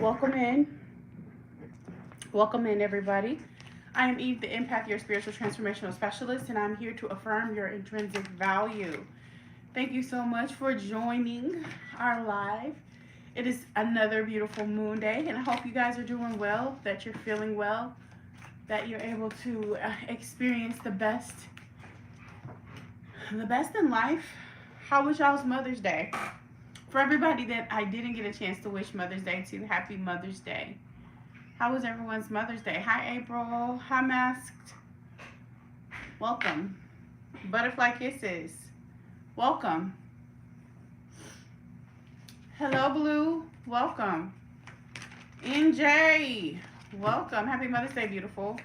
Welcome in. Welcome in, everybody. I am Eve, the Empath, your spiritual transformational specialist, and I'm here to affirm your intrinsic value. Thank you so much for joining our live. It is another beautiful moon day, and I hope you guys are doing well, that you're feeling well, that you're able to experience the best in life. How was y'all's Mother's Day? For everybody that I didn't get a chance to wish Mother's Day to, happy Mother's Day. How was everyone's Mother's Day? Hi, April. Hi, Masked. Welcome. Butterfly Kisses. Welcome. Hello, Blue. Welcome. NJ. Welcome. Happy Mother's Day, beautiful.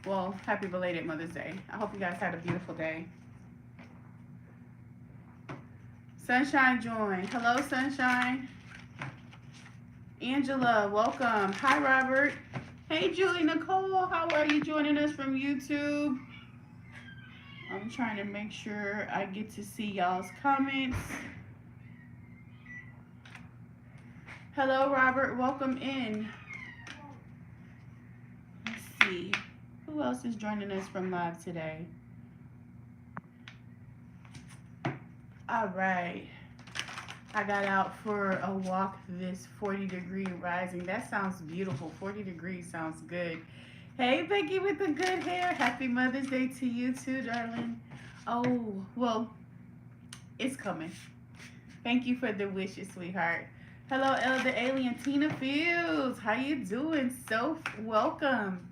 Well, happy belated Mother's Day. I hope you guys had a beautiful day. Sunshine joined. Hello, Sunshine. Angela, welcome. Hi, Robert. Hey, Julie Nicole. How are you joining us from YouTube? I'm trying to make sure I get to see y'all's comments. Hello, Robert. Welcome in. Let's see. Who else is joining us from live today? All right. I got out for a walk this 40-degree rising. That sounds beautiful. 40 degrees sounds good. Hey, Becky with the good hair. Happy Mother's Day to you too, darling. Oh, well, it's coming. Thank you for the wishes, sweetheart. Hello, Elder Alien Tina Fields. How you doing? So welcome.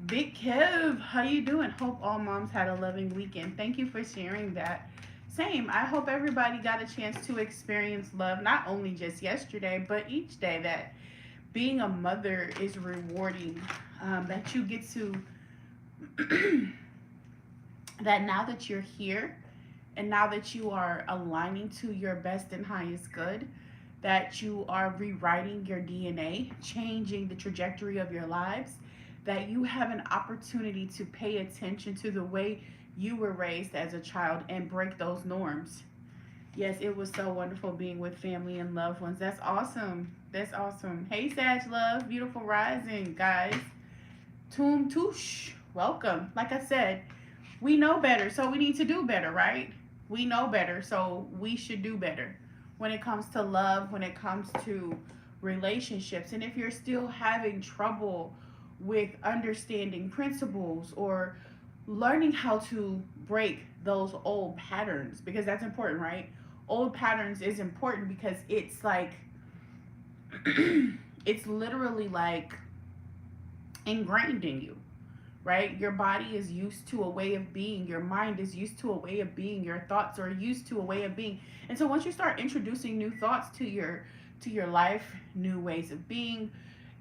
Big Kev, how you doing? Hope all moms had a loving weekend. Thank you for sharing that. Same. I hope everybody got a chance to experience love, not only just yesterday, but each day. That being a mother is rewarding. That you get to, that now that you're here and now that you are aligning to your best and highest good, that you are rewriting your DNA, changing the trajectory of your lives, that you have an opportunity to pay attention to the way you were raised as a child and break those norms. Yes, it was so wonderful being with family and loved ones. That's awesome. That's awesome. Hey, Sag Love. Beautiful rising, guys. Toom Touche. Welcome. Like I said, we know better, so we need to do better, right? We know better, so we should do better when it comes to love, when it comes to relationships. And if you're still having trouble with understanding principles or learning how to break those old patterns, because that's important, right? Old patterns is important because it's like it's literally like ingrained in you, right? Your body is used to a way of being, your mind is used to a way of being, your thoughts are used to a way of being. And so once you start introducing new thoughts to your life, new ways of being,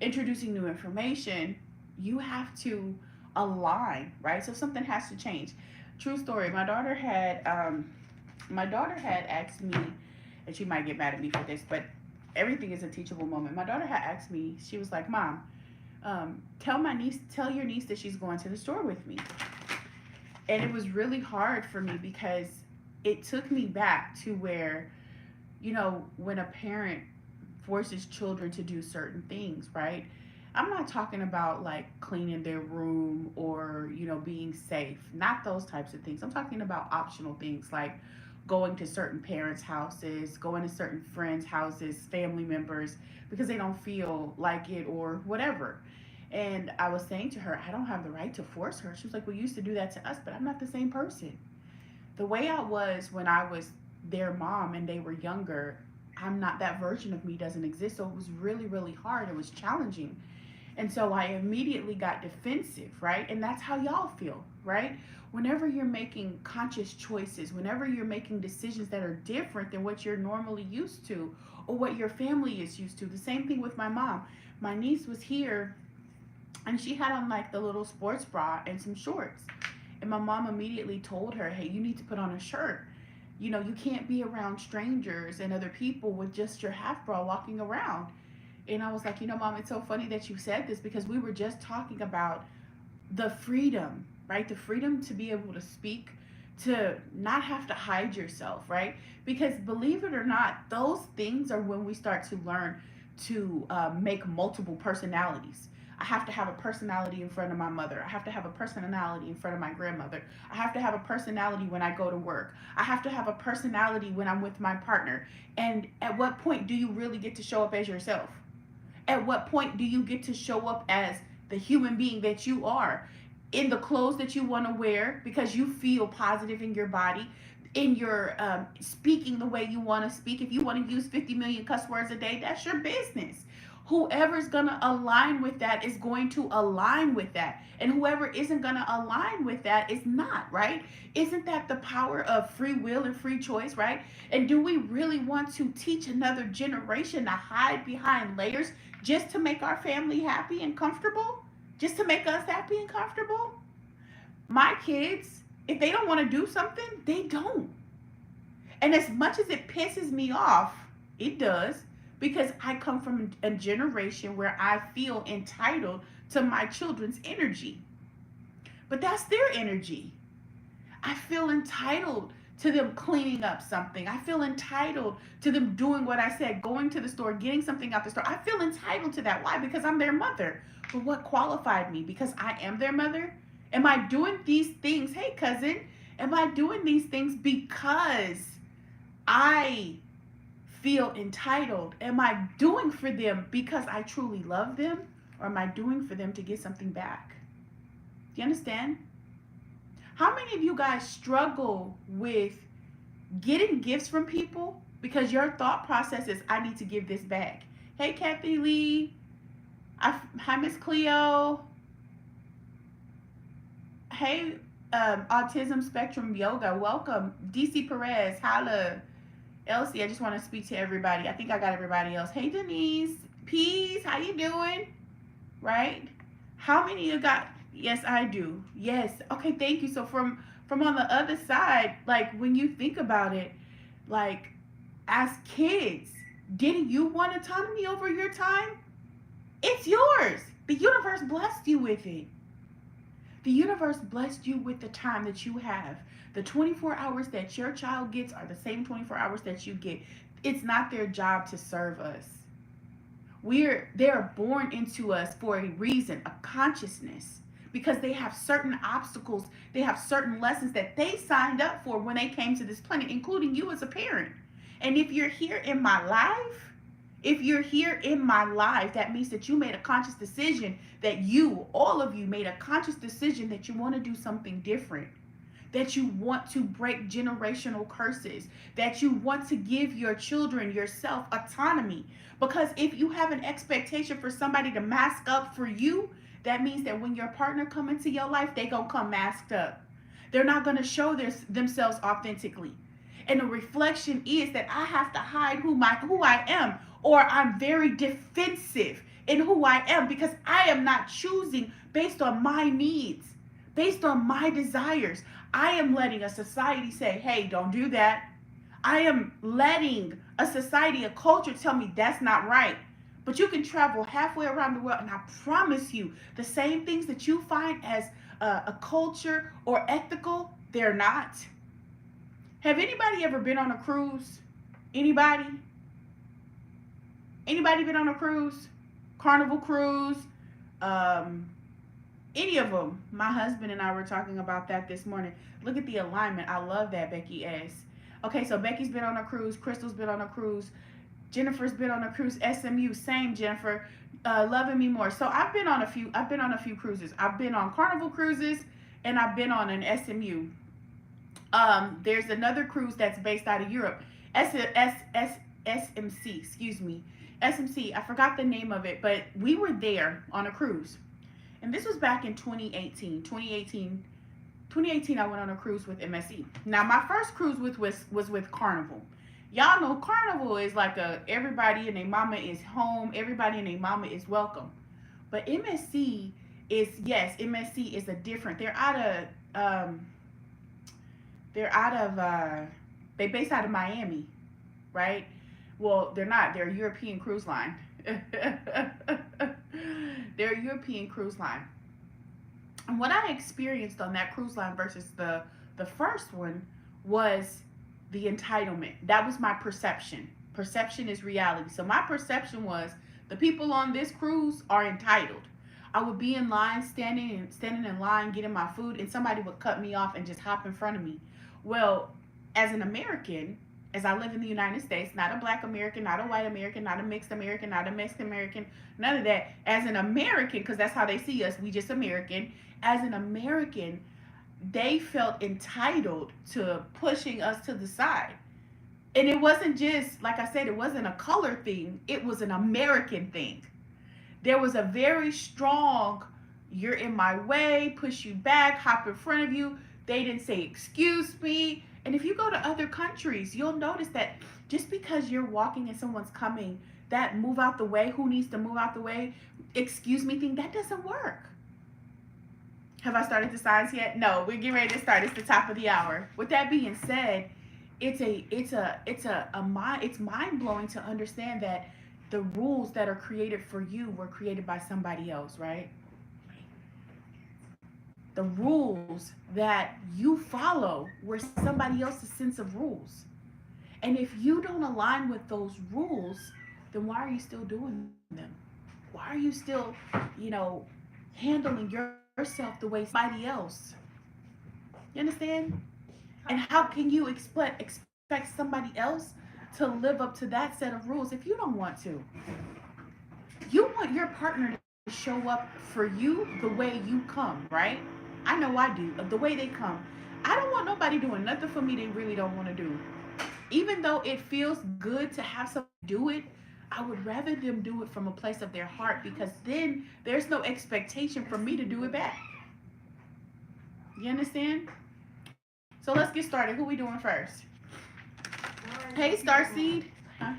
introducing new information, you have to align, right? So something has to change. True story. My daughter had asked me, and she might get mad at me for this, but everything is a teachable moment. My daughter had asked me. She was like, "Mom, tell your niece that she's going to the store with me." And it was really hard for me because it took me back to where, when a parent forces children to do certain things, right? I'm not talking about like cleaning their room or, being safe. Not those types of things. I'm talking about optional things like going to certain parents' houses, going to certain friends' houses, family members, because they don't feel like it or whatever. And I was saying to her, I don't have the right to force her. She was like, "Well, you used to do that to us, but I'm not the same person. The way I was when I was their mom and they were younger, I'm not, that version of me doesn't exist." So it was really, really hard. It was challenging. And so I immediately got defensive, right? And that's how y'all feel, right? Whenever you're making conscious choices, whenever you're making decisions that are different than what you're normally used to or what your family is used to. The same thing with my mom. My niece was here and she had on like the little sports bra and some shorts. And my mom immediately told her, "Hey, you need to put on a shirt. You can't be around strangers and other people with just your half bra walking around." And I was like, Mom, it's so funny that you said this because we were just talking about the freedom, right? The freedom to be able to speak, to not have to hide yourself, right? Because believe it or not, those things are when we start to learn make multiple personalities. I have to have a personality in front of my mother. I have to have a personality in front of my grandmother. I have to have a personality when I go to work. I have to have a personality when I'm with my partner. And at what point do you really get to show up as yourself? At what point do you get to show up as the human being that you are, in the clothes that you want to wear because you feel positive in your body, in your speaking the way you want to speak? If you want to use 50 million cuss words a day, that's your business. Whoever's going to align with that is going to align with that. And whoever isn't going to align with that is not, right? Isn't that the power of free will and free choice, right? And do we really want to teach another generation to hide behind layers just to make our family happy and comfortable? Just to make us happy and comfortable? My kids, if they don't want to do something, they don't. And as much as it pisses me off, it does, because I come from a generation where I feel entitled to my children's energy. But that's their energy. I feel entitled to them cleaning up something. I feel entitled to them doing what I said, going to the store, getting something out the store. I feel entitled to that. Why? Because I'm their mother. But what qualified me? Because I am their mother? Am I doing these things? Hey, cousin, am I doing these things because I feel entitled? Am I doing for them because I truly love them? Or am I doing for them to get something back? Do you understand? How many of you guys struggle with getting gifts from people because your thought process is, I need to give this back? Hey, Kathy Lee. Hi, Miss Cleo. Hey, Autism Spectrum Yoga. Welcome. DC Perez. Holla. Elsie, I just want to speak to everybody. I think I got everybody else. Hey, Denise. Peace. How you doing? Right? How many of you got... Yes, I do. Yes. Okay, thank you. So from on the other side, like, when you think about it, like, as kids, didn't you want autonomy over your time? It's yours. The universe blessed you with it. The universe blessed you with the time that you have. The 24 hours that your child gets are the same 24 hours that you get. It's not their job to serve us. They are born into us for a reason, a consciousness, because they have certain obstacles, they have certain lessons that they signed up for when they came to this planet, including you as a parent. And if you're here in my life, that means that you made a conscious decision, that you, all of you, made a conscious decision that you want to do something different, that you want to break generational curses, that you want to give your children, yourself, autonomy. Because if you have an expectation for somebody to mask up for you, that means that when your partner come into your life, they gonna come masked up. They're not gonna show themselves authentically. And the reflection is that I have to hide who I am, or I'm very defensive in who I am, because I am not choosing based on my needs, based on my desires. I am letting a society say, hey, don't do that. I am letting a society, a culture tell me that's not right. But you can travel halfway around the world, and I promise you, the same things that you find as a culture or ethical, they're not. Have anybody ever been on a cruise? Anybody? Anybody been on a cruise? Carnival cruise? Any of them? My husband and I were talking about that this morning. Look at the alignment. I love that, Becky S. Okay, so Becky's been on a cruise. Crystal's been on a cruise. Jennifer's been on a cruise. SMU, same Jennifer. Loving Me More. So I've been on a few cruises. I've been on Carnival cruises, and I've been on an SMU. There's another cruise that's based out of Europe. SMC, excuse me. SMC, I forgot the name of it, but we were there on a cruise. And this was back in 2018. 2018, I went on a cruise with MSC. Now, my first cruise was with Carnival. Y'all know Carnival is like everybody and their mama is home. Everybody and their mama is welcome. But MSC is a different. They're based out of Miami, right? Well, they're not. They're a European cruise line. They're a European cruise line. And what I experienced on that cruise line versus the first one was the entitlement. That was my perception. Perception is reality. So my perception was The people on this cruise are entitled. I would be in line, standing in line, getting my food, and somebody would cut me off and just hop in front of me. Well, as an American, as I live in the United States, not a black American, not a white American, not a mixed American, not a Mexican American, none of that. As an American, because that's how they see us, we just American. As an American, they felt entitled to pushing us to the side. And it wasn't just, like I said, it wasn't a color thing, it was an American thing. There was a very strong, you're in my way, push you back, hop in front of you. They didn't say, excuse me. And if you go to other countries, you'll notice that just because you're walking and someone's coming, that move out the way, who needs to move out the way, excuse me thing, that doesn't work. Have I started the signs yet? No, we're getting ready to start. It's the top of the hour. With that being said, it's mind blowing to understand that the rules that are created for you were created by somebody else, right? The rules that you follow were somebody else's sense of rules. And if you don't align with those rules, then why are you still doing them? Why are you still, handling yourself the way somebody else? You understand? And how can you expect somebody else to live up to that set of rules if you don't want to? You want your partner to show up for you the way you come, right? I know I do, the way they come. I don't want nobody doing nothing for me they really don't want to do. Even though it feels good to have someone do it, I would rather them do it from a place of their heart, because then there's no expectation for me to do it back. You understand? So let's get started. Who we doing first? Hey, Starseed. Huh?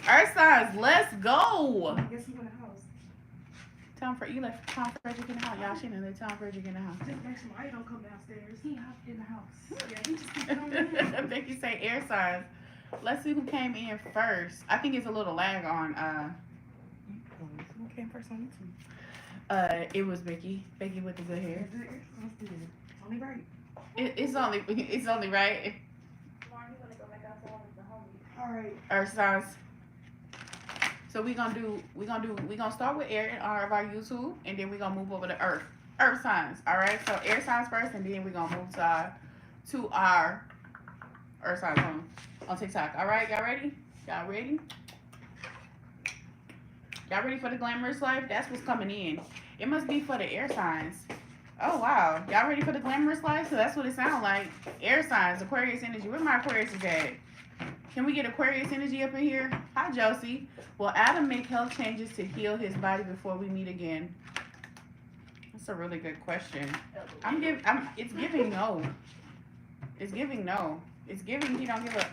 Earth signs, let's go. I guess he in the house. You left Tom Frederick in the house. Y'all shouldn't let Tom Frederick in the house. Just make sure I don't come downstairs. He hopped in the house. Yeah, he just keep coming in. Becky say air signs. Let's see who came in first. I think it's a little lag on Who came first on YouTube? It was Becky. Becky with the good hair. It's only right. It's only right. All right. Earth signs. So we're gonna start with air in honor of our YouTube, and then we're gonna move over to earth signs. All right, so air signs first, and then we're gonna move to our earth signs on TikTok. All right, y'all ready? Y'all ready for the glamorous life? That's what's coming in. It must be for the air signs. Oh wow, y'all ready for the glamorous life? So that's what it sounds like. Air signs, Aquarius energy. Where my Aquarius is at? Can we get Aquarius energy up in here? Hi, Josie. Will Adam make health changes to heal his body before we meet again? That's a really good question. It's giving no. It's giving no. It's giving he don't give a.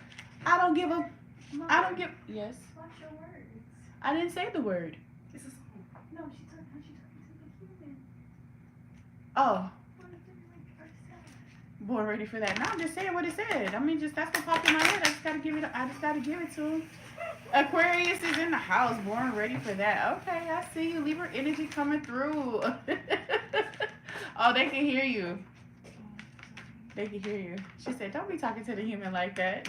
I don't give a. I don't give. Yes. Watch your words. I didn't say the word. It's a song. No, she took to the human. Oh. Born ready for that. No, I'm just saying what it said. I mean, that's what popped in my head. I just gotta give it to him. Aquarius is in the house. Born ready for that. Okay, I see you. Libra energy coming through. Oh, they can hear you. They can hear you. She said, "Don't be talking to the human like that."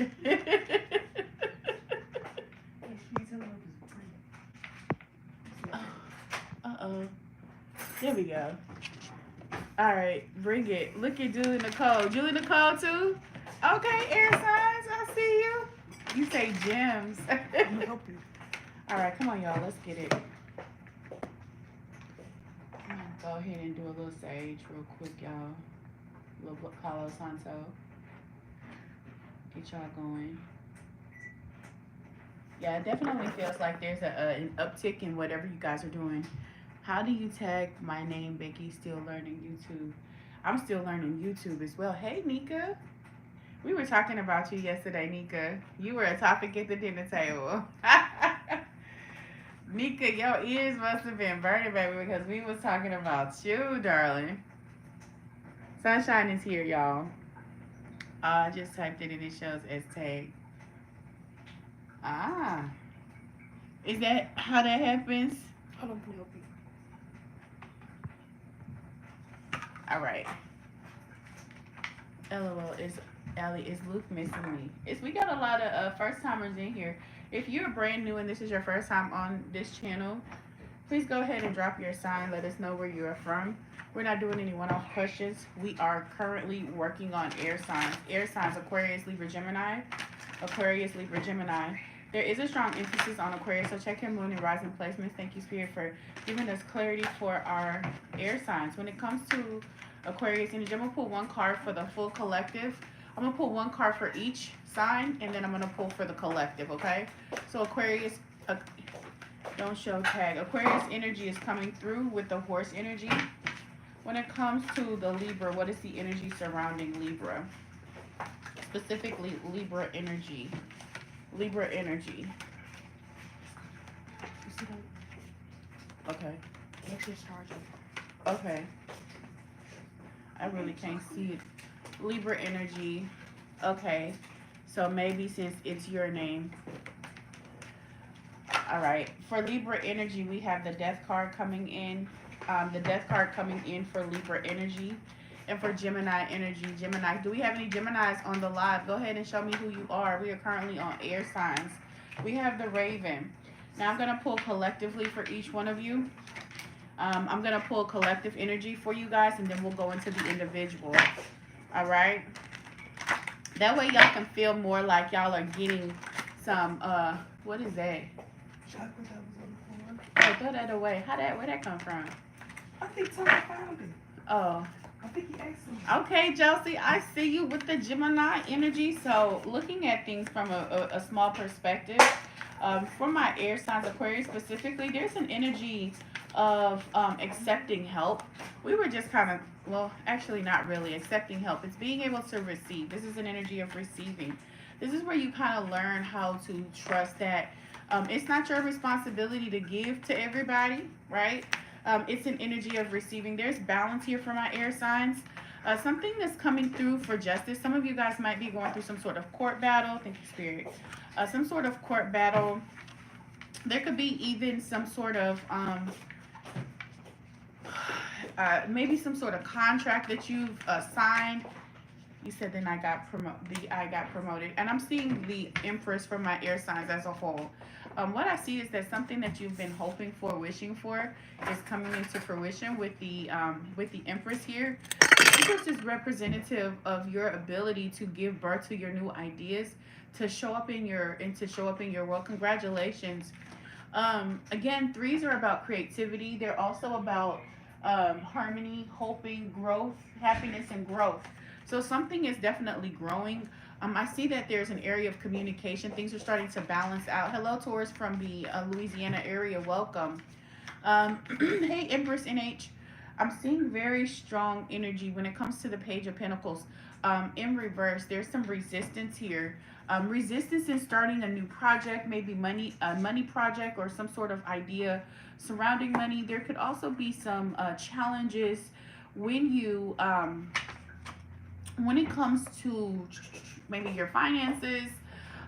Uh-oh. There we go. All right, bring it. Look at Julie Nicole. Julie Nicole too? Okay, air signs, I see you. You say gems. I'm help you. All right, come on, y'all. Let's get it. I'm gonna go ahead and do a little sage real quick, y'all. A little Palo Santo. Get y'all going. Yeah, it definitely feels like there's an uptick in whatever you guys are doing. How do you tag my name, Becky? Still learning YouTube. I'm still learning YouTube as well. Hey, Nika. We were talking about you yesterday, Nika. You were a topic at the dinner table. Nika, your ears must have been burning, baby, because we was talking about you, darling. Sunshine is here, y'all. I just typed it and it shows as tag. Ah. Is that how that happens? Hold on, can I help you? All right. LOL, is Allie, is Luke missing me? We got a lot of first timers in here. If you're brand new and this is your first time on this channel, please go ahead and drop your sign. Let us know where you are from. We're not doing any one-off questions. We are currently working on air signs. Air signs, Aquarius, Libra, Gemini. Aquarius, Libra, Gemini. There is a strong emphasis on Aquarius, so check your moon and rising placements. Thank you, Spirit, for giving us clarity for our air signs. When it comes to Aquarius energy, I'm going to pull one card for the full collective. I'm going to pull one card for each sign, and then I'm going to pull for the collective, okay? So Aquarius, don't show tag. Aquarius energy is coming through with the horse energy. When it comes to the Libra, what is the energy surrounding Libra? Specifically, Libra energy. Libra energy. You see that? Okay. Actually, it's charging. Okay. I really can't see it. Libra energy. Okay. So maybe since it's your name. All right. For Libra energy, we have the Death card coming in. The Death card coming in for Libra energy. And for Gemini energy, Gemini, do we have any Geminis on the live? Go ahead and show me who you are. We are currently on air signs. We have the Raven. Now I'm going to pull collectively for each one of you. I'm going to pull collective energy for you guys, and then we'll go into the individual. All right? That way y'all can feel more like y'all are getting some, what is that? Chocolate that was on the floor. Oh, throw that away. Where'd that come from? I think Tony found it. Oh. I think he asked him. Okay, Josie, I see you with the Gemini energy. So looking at things from a small perspective, for my air signs, Aquarius specifically, there's an energy of accepting help. We were just kind of, well, actually not really accepting help. It's being able to receive. This is an energy of receiving. This is where you kind of learn how to trust that it's not your responsibility to give to everybody, right? It's an energy of receiving. There's balance here for my air signs. Something that's coming through for justice. Some of you guys might be going through some sort of court battle. Thank you, Spirit. Some sort of court battle. There could be even some sort of, maybe some sort of contract that you've signed. You said then I got promoted. And I'm seeing the Empress for my air signs as a whole. What I see is that something that you've been hoping for, wishing for, is coming into fruition with the Empress here. The Empress is representative of your ability to give birth to your new ideas, to show up in your world. Congratulations. Again, threes are about creativity. They're also about harmony, hoping, growth, happiness, and growth. So something is definitely growing. I see that there's an area of communication. Things are starting to balance out. Hello, Taurus from the Louisiana area. Welcome. Hey, Empress NH. I'm seeing very strong energy when it comes to the Page of Pentacles. In reverse, there's some resistance here. Resistance in starting a new project, maybe a money project or some sort of idea surrounding money. There could also be some challenges when you... when it comes to maybe your finances,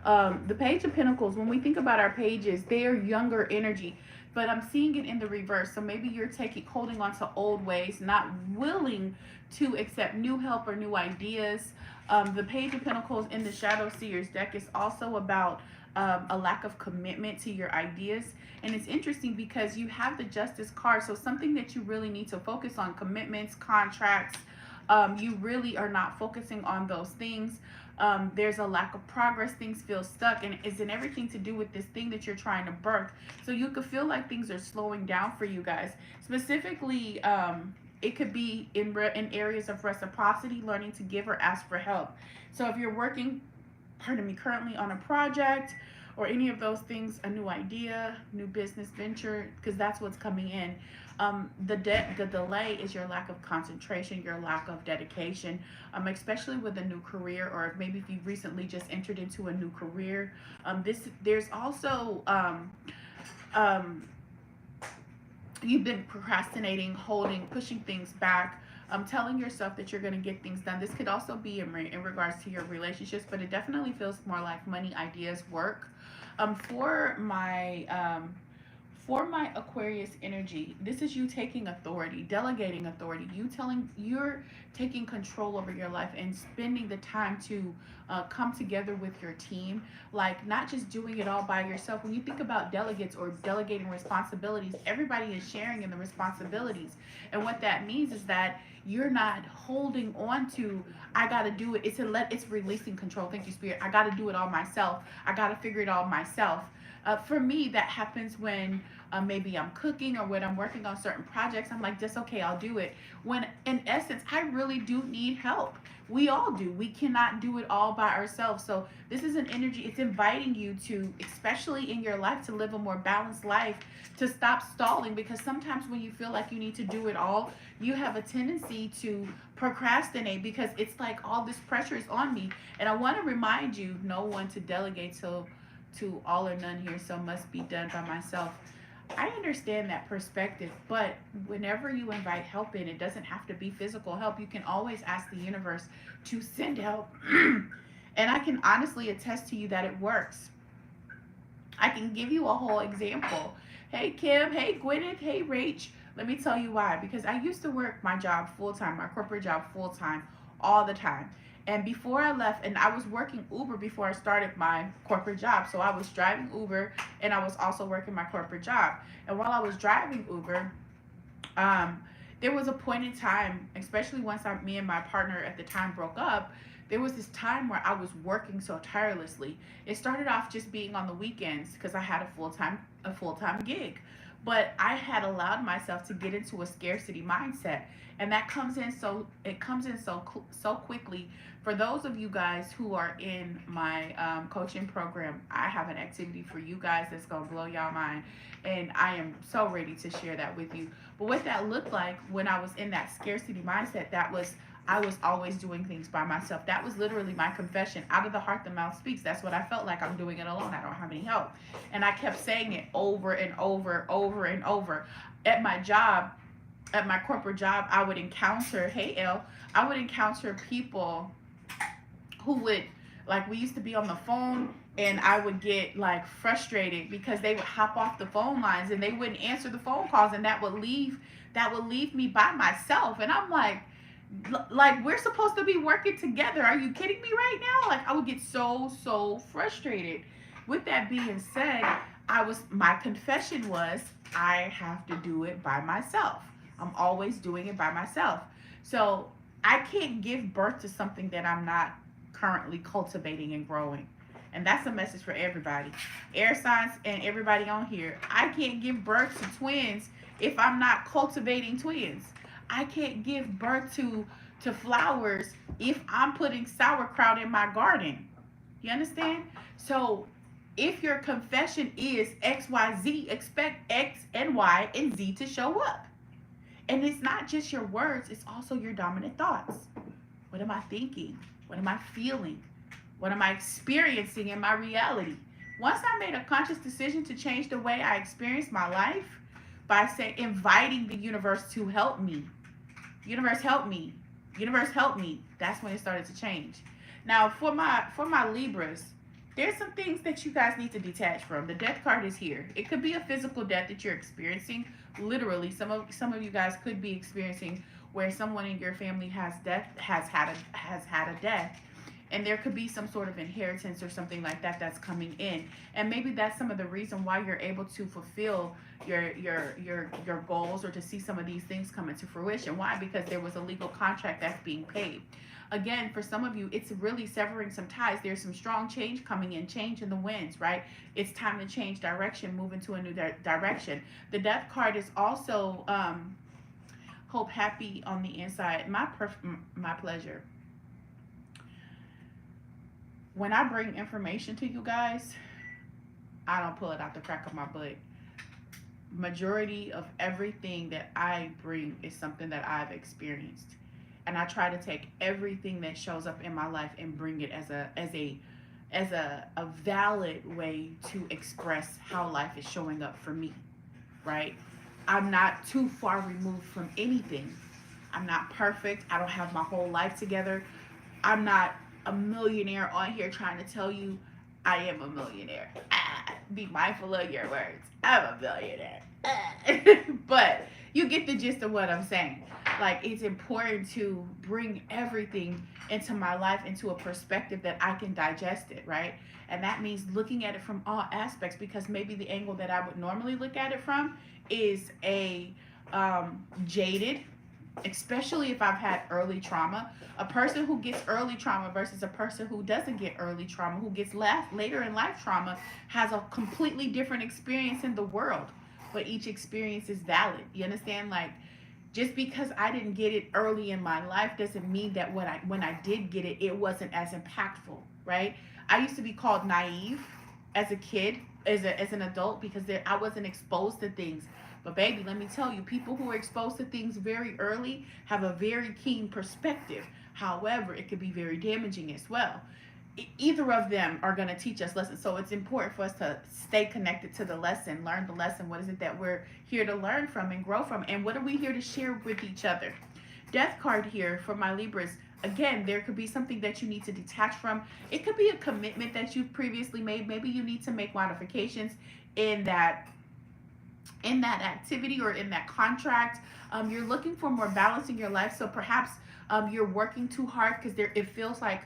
the Page of Pentacles, when we think about our pages, they are younger energy, but I'm seeing it in the reverse. So maybe you're holding on to old ways, not willing to accept new help or new ideas. The Page of Pentacles in the Shadow Seers deck is also about a lack of commitment to your ideas. And it's interesting because you have the Justice card. So something that you really need to focus on, commitments, contracts, you really are not focusing on those things. There's a lack of progress. Things feel stuck, and it's in everything to do with this thing that you're trying to birth. So you could feel like things are slowing down for you guys. Specifically, it could be in areas of reciprocity, learning to give or ask for help. So if you're working, currently on a project or any of those things, a new idea, new business venture, because that's what's coming in. The delay is your lack of concentration, your lack of dedication, especially with a new career, or maybe if you recently just entered into a new career. There's also you've been procrastinating, pushing things back, telling yourself that you're going to get things done. This could also be in regards to your relationships, but it definitely feels more like money, ideas, work. For For my Aquarius energy, this is you taking authority, delegating authority. You're taking control over your life and spending the time to come together with your team. Like, not just doing it all by yourself. When you think about delegates or delegating responsibilities, everybody is sharing in the responsibilities. And what that means is that you're not holding on to, I got to do it. It's releasing control. Thank you, Spirit. I got to do it all myself. I got to figure it all myself. For me, that happens when maybe I'm cooking or when I'm working on certain projects. I'm like, just okay, I'll do it. When in essence, I really do need help. We all do. We cannot do it all by ourselves. So this is an energy. It's inviting you to, especially in your life, to live a more balanced life, to stop stalling, because sometimes when you feel like you need to do it all, you have a tendency to procrastinate because it's like all this pressure is on me. And I want to remind you, no one to delegate to all or none here, so must be done by myself. I understand that perspective, but whenever you invite help in, it doesn't have to be physical help. You can always ask the universe to send help. And I can honestly attest to you that it works. I can give you a whole example. Hey Kim, hey Gwyneth, hey Rach. Let me tell you why. Because I used to work my job full-time, my corporate job full-time, all the time. And before I left, and I was working Uber before I started my corporate job. So I was driving Uber and I was also working my corporate job. And while I was driving Uber, there was a point in time, especially once me and my partner at the time broke up, there was this time where I was working so tirelessly. It started off just being on the weekends because I had a full-time gig. But I had allowed myself to get into a scarcity mindset, and that comes in so quickly. For those of you guys who are in my coaching program, I have an activity for you guys that's gonna blow y'all mind, and I am so ready to share that with you. But what that looked like when I was in that scarcity mindset, I was always doing things by myself. That was literally my confession. Out of the heart, the mouth speaks. That's what I felt like. I'm doing it alone. I don't have any help. And I kept saying it over and over and over. At my job, at my corporate job, I would encounter people who would, like, we used to be on the phone, and I would get like frustrated because they would hop off the phone lines and they wouldn't answer the phone calls, and that would leave me by myself. And I'm like, we're supposed to be working together. Are you kidding me right now? Like, I would get so frustrated. With that being said, my confession was, I have to do it by myself. I'm always doing it by myself. So I can't give birth to something that I'm not currently cultivating and growing. And that's a message for everybody. Air signs and everybody on here. I can't give birth to twins if I'm not cultivating twins. I can't give birth to flowers if I'm putting sauerkraut in my garden. You understand? So if your confession is XYZ, expect X and Y and Z to show up. And it's not just your words, it's also your dominant thoughts. What am I thinking? What am I feeling? What am I experiencing in my reality? Once I made a conscious decision to change the way I experience my life by inviting the universe to help me. Universe help me. Universe help me. That's when it started to change. Now for my Libras, there's some things that you guys need to detach from. The death card is here. It could be a physical death that you're experiencing. Literally, some of you guys could be experiencing where someone in your family has had a death. And there could be some sort of inheritance or something like that that's coming in. And maybe that's some of the reason why you're able to fulfill your goals, or to see some of these things come into fruition. Why? Because there was a legal contract that's being paid. Again, for some of you, it's really severing some ties. There's some strong change coming in, change in the winds, right? It's time to change direction, move into a new direction. The death card is also hope, happy on the inside. My pleasure. When I bring information to you guys, I don't pull it out the crack of my butt. Majority of everything that I bring is something that I've experienced. And I try to take everything that shows up in my life and bring it as a valid way to express how life is showing up for me, right? I'm not too far removed from anything. I'm not perfect. I don't have my whole life together. I'm not a millionaire on here trying to tell you I am a millionaire. be mindful of your words. I'm a billionaire. But you get the gist of what I'm saying. Like, it's important to bring everything into my life into a perspective that I can digest it, right? And that means looking at it from all aspects, because maybe the angle that I would normally look at it from is a jaded, especially if I've had early trauma. A person who gets early trauma versus a person who doesn't get early trauma, who gets later in life trauma, has a completely different experience in the world. But each experience is valid. You understand? Like, just because I didn't get it early in my life doesn't mean that when I did get it, it wasn't as impactful, right? I used to be called naive as a kid, as an adult, because I wasn't exposed to things. But baby, let me tell you, people who are exposed to things very early have a very keen perspective. However, it could be very damaging as well. Either of them are going to teach us lessons. So it's important for us to stay connected to the lesson, learn the lesson. What is it that we're here to learn from and grow from? And what are we here to share with each other? Death card here for my Libras. Again, there could be something that you need to detach from. It could be a commitment that you've previously made. Maybe you need to make modifications in that activity or in that contract. You're looking for more balance in your life. So perhaps you're working too hard because it feels like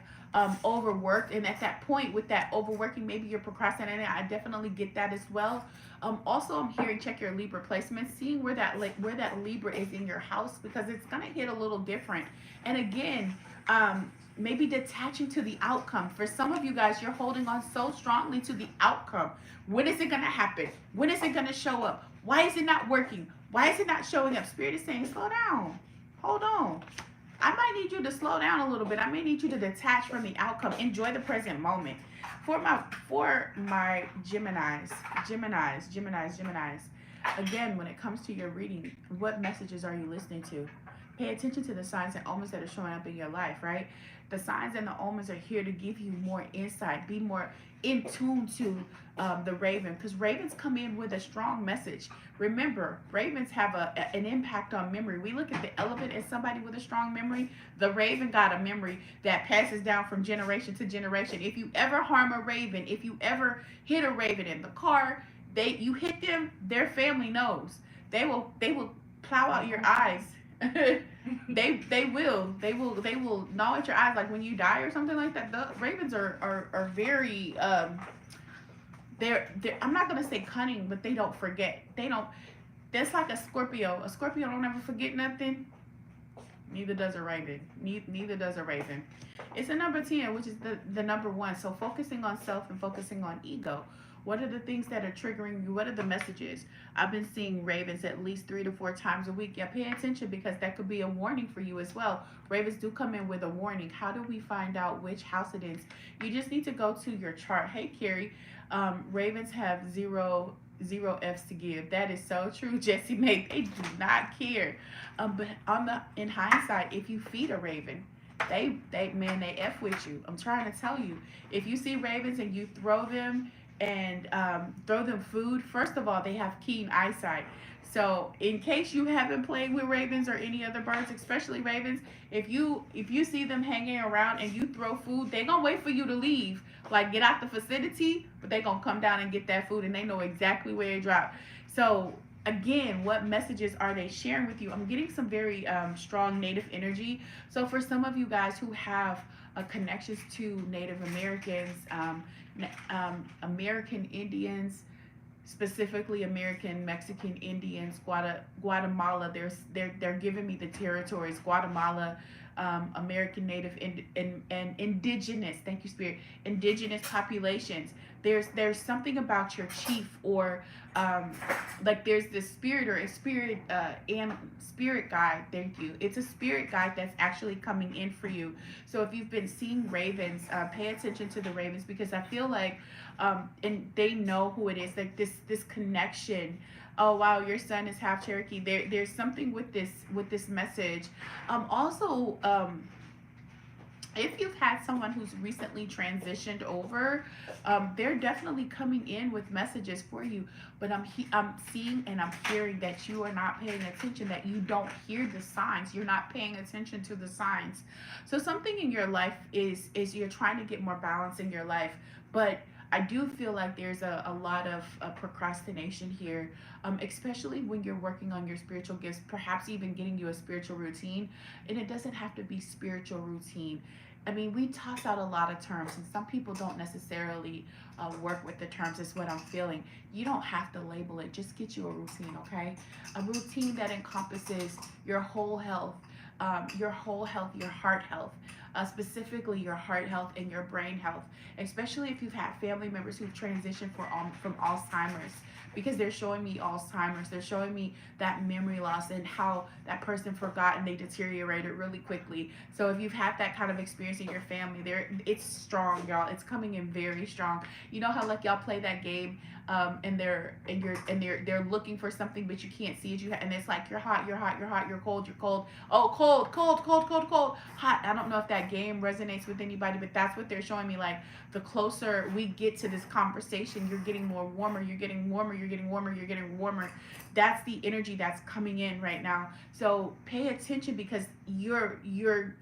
overworked, and at that point with that overworking, maybe you're procrastinating. I definitely get that as well. Also, I'm hearing check your Libra placement, seeing where that Libra is in your house, because it's gonna hit a little different. And again, maybe detaching to the outcome. For some of you guys, you're holding on so strongly to the outcome. When is it gonna happen? When is it gonna show up? Why is it not working? Why is it not showing up? Spirit is saying, slow down, hold on. I might need you to slow down a little bit. I may need you to detach from the outcome. Enjoy the present moment. For my Geminis. Again, when it comes to your reading, what messages are you listening to? Pay attention to the signs and omens that are showing up in your life, right? The signs and the omens are here to give you more insight. Be more in tune to the raven, because ravens come in with a strong message. Remember, ravens have an impact on memory. We look at the elephant as somebody with a strong memory. The raven got a memory that passes down from generation to generation. If you ever harm a raven, if you ever hit a raven in the car, you hit them, their family knows. They will plow out your eyes. they will gnaw at your eyes, like when you die or something like that. The ravens are very they're I'm not gonna say cunning, but they don't forget. That's like a Scorpio. A Scorpio don't ever forget nothing. Neither does a raven. Neither does a raven. It's a number 10, which is the number 1. So focusing on self and focusing on ego. What are the things that are triggering you? What are the messages? I've been seeing ravens at least 3 to 4 times a week. Yeah, pay attention, because that could be a warning for you as well. Ravens do come in with a warning. How do we find out which house it is? You just need to go to your chart. Hey, Carrie. Ravens have zero F's to give. That is so true, Jessie May. They do not care. But in hindsight, if you feed a raven, they F with you. I'm trying to tell you. If you see ravens and you throw them food, first of all, they have keen eyesight. So in case you haven't played with ravens or any other birds, especially ravens, if you see them hanging around and you throw food, they're gonna wait for you to leave, like get out the vicinity, but they're gonna come down and get that food, and they know exactly where it dropped. So again, what messages are they sharing with you? I'm getting some very strong Native energy. So for some of you guys who have connections to Native Americans, American Indians, specifically American Mexican Indians, Guatemala. They're giving me the territories: Guatemala, American Native and Indigenous. Thank you, Spirit. Indigenous populations. There's something about your chief, or like there's this spirit or a spirit and spirit guide. Thank you. It's a spirit guide that's actually coming in for you. So if you've been seeing ravens, pay attention to the ravens, because I feel like and they know who it is. Like this connection. Oh wow, your son is half Cherokee. There's something with this message. Also, if you've had someone who's recently transitioned over, they're definitely coming in with messages for you. But I'm seeing and I'm hearing that you are not paying attention, that you don't hear the signs. You're not paying attention to the signs. So something in your life is you're trying to get more balance in your life. But I do feel like there's a lot of procrastination here, especially when you're working on your spiritual gifts, perhaps even getting you a spiritual routine. And it doesn't have to be spiritual routine. I mean, we toss out a lot of terms, and some people don't necessarily work with the terms, is what I'm feeling. You don't have to label it. Just get you a routine, okay? A routine that encompasses your whole health, your heart health, specifically your heart health and your brain health, especially if you've had family members who've transitioned from Alzheimer's, because they're showing me Alzheimer's. They're showing me that memory loss and how that person forgot and they deteriorated really quickly. So if you've had that kind of experience in your family, it's strong, y'all. It's coming in very strong. You know how like y'all play that game, and they're looking for something, but you can't see it. And it's like you're hot, you're cold, you're cold. Oh, cold, hot. I don't know if that game resonates with anybody, but that's what they're showing me. Like the closer we get to this conversation, you're getting more warmer, you're getting warmer. That's the energy that's coming in right now. So pay attention, because you're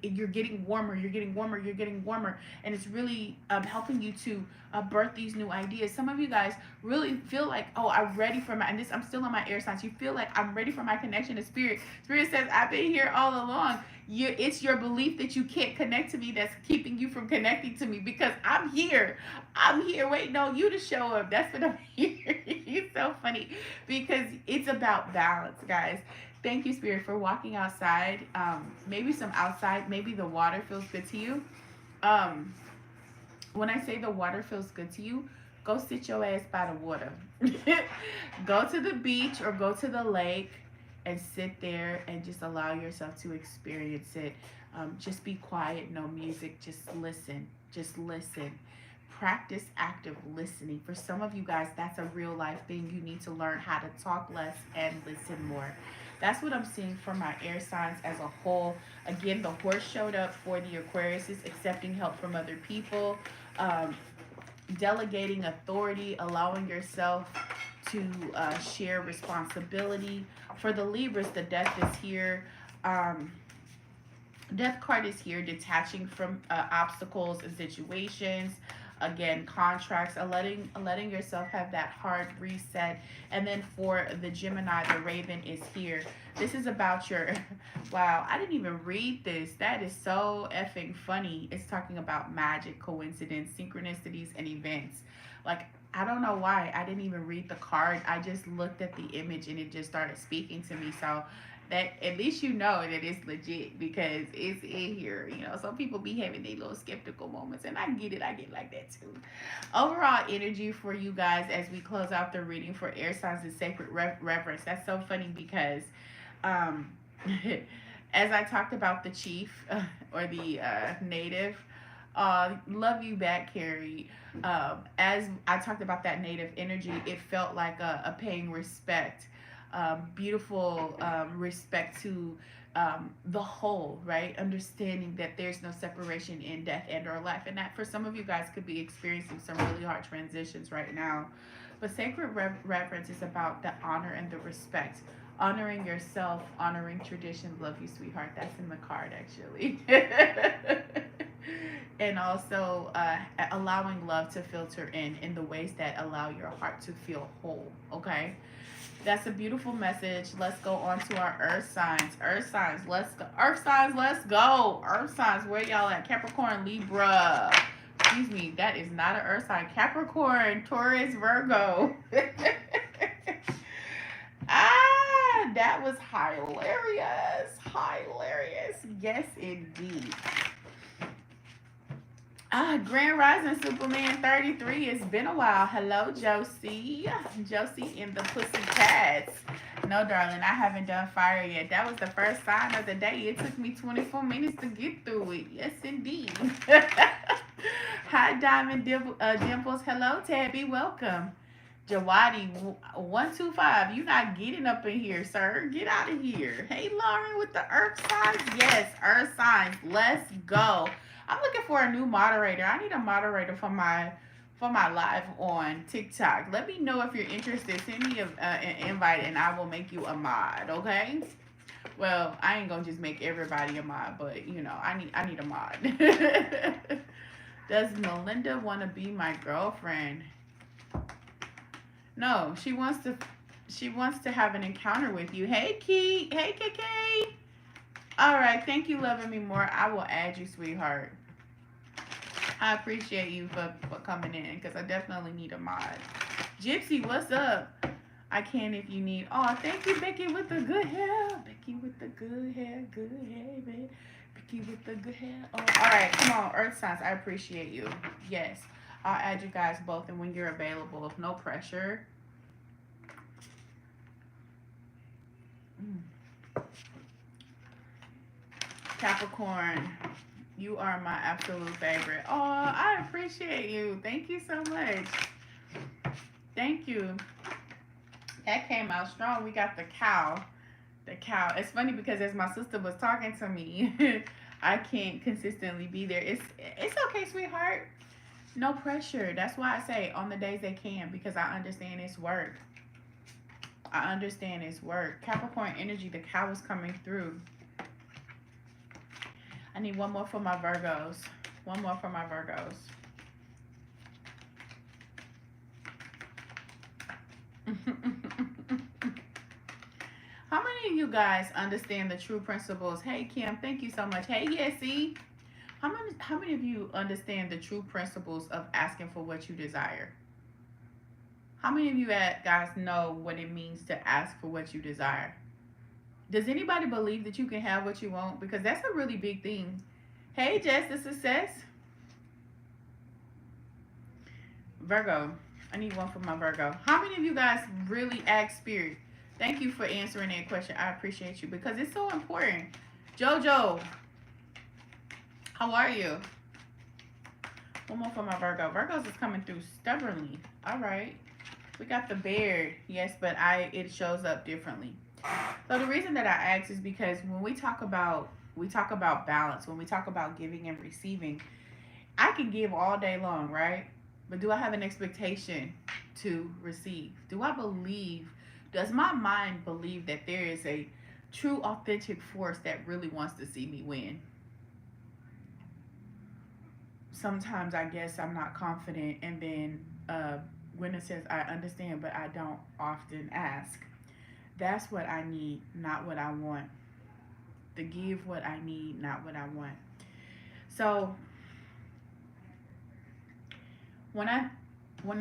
getting warmer, and it's really helping you to birth these new ideas. Some of you guys really feel like, oh, I'm ready for I'm still on my air signs. You feel like I'm ready for my connection to spirit. Spirit says, I've been here all along. It's your belief that you can't connect to me that's keeping you from connecting to me, because I'm here waiting on you to show up. That's what I'm here. It's so funny, because it's about balance, guys. Thank you, Spirit, for walking outside. Maybe some outside, maybe the water feels good to you. When I say the water feels good to you, go sit your ass by the water. Go to the beach or go to the lake and sit there and just allow yourself to experience it. Just be quiet, no music, just listen. Practice active listening. For some of you guys, that's a real life thing. You need to learn how to talk less and listen more. That's what I'm seeing for my air signs as a whole. Again, the horse showed up for the Aquariuses, accepting help from other people, delegating authority, allowing yourself to share responsibility. For the Libras, the death is here. Death card is here, detaching from obstacles and situations. Again, contracts, letting yourself have that hard reset. And then for the Gemini, the Raven is here. This is about your, wow, I didn't even read this. That is so effing funny. It's talking about magic, coincidence, synchronicities, and events. Like, I don't know why I didn't even read the card. I just looked at the image and it just started speaking to me. So that at least you know that it's legit, because it's in here. You know, some people be having their little skeptical moments, and I get it. I get like that too. Overall energy for you guys as we close out the reading for air signs and sacred reverence. That's so funny, because as I talked about the chief or the native, love you back, Carrie. As I talked about that native energy, it felt like a paying respect. Beautiful respect to the whole, right? Understanding that there's no separation in death and or life. And that for some of you guys could be experiencing some really hard transitions right now. But sacred reverence is about the honor and the respect. Honoring yourself, honoring tradition. Love you, sweetheart. That's in the card, actually. And also allowing love to filter in the ways that allow your heart to feel whole, okay? That's a beautiful message. Let's go on to our earth signs. Earth signs, let's go. Earth signs, let's go. Earth signs, where y'all at? Capricorn, Libra. Excuse me, that is not an earth sign. Capricorn, Taurus, Virgo. That was hilarious. Hilarious. Yes, indeed. Grand Rising Superman 33. It's been a while. Hello, Josie. Josie in the Pussycats. No, darling, I haven't done fire yet. That was the first sign of the day. It took me 24 minutes to get through it. Yes, indeed. Hi, Diamond Dimples. Hello, Tabby. Welcome. Jawadi 125. You not getting up in here, sir. Get out of here. Hey, Lauren with the earth signs. Yes, earth signs. Let's go. I'm looking for a new moderator. I need a moderator for my live on TikTok. Let me know if you're interested. Send me an invite and I will make you a mod, okay? Well, I ain't gonna just make everybody a mod, but you know, I need a mod. Does Melinda want to be my girlfriend? No, she wants to have an encounter with you. Hey, Key. Hey, KK. All right. Thank you, loving me more. I will add you, sweetheart. I appreciate you for coming in because I definitely need a mod. Gypsy, what's up? I can if you need. Oh, thank you, Becky with the good hair. Becky with the good hair, baby. Becky with the good hair. Oh, all right, come on, Earth signs. I appreciate you. Yes, I'll add you guys both, and when you're available, no pressure. Capricorn, you are my absolute favorite. Oh, I appreciate you. Thank you so much. Thank you. That came out strong. We got the cow. The cow. It's funny because as my sister was talking to me, I can't consistently be there. It's okay, sweetheart. No pressure. That's why I say on the days they can, because I understand it's work. I understand it's work. Capricorn energy, the cow is coming through. I need one more for my Virgos. One more for my Virgos. How many of you guys understand the true principles? Hey, Kim, thank you so much. Hey, Yessie. How many of you understand the true principles of asking for what you desire? How many of you guys know what it means to ask for what you desire? Does anybody believe that you can have what you want? Because that's a really big thing. Hey, Jess, the success. Virgo. I need one for my Virgo. How many of you guys really ask Spirit? Thank you for answering that question. I appreciate you because it's so important. Jojo. How are you? One more for my Virgo. Virgos is coming through stubbornly. All right. We got the Baird. Yes, but it shows up differently. So the reason that I ask is because when we talk about balance, when we talk about giving and receiving, I can give all day long, right? But do I have an expectation to receive? Does my mind believe that there is a true authentic force that really wants to see me win? Sometimes I guess I'm not confident, and then when it says I understand but I don't often ask. That's what I need, not what I want. To give what I need, not what I want. So when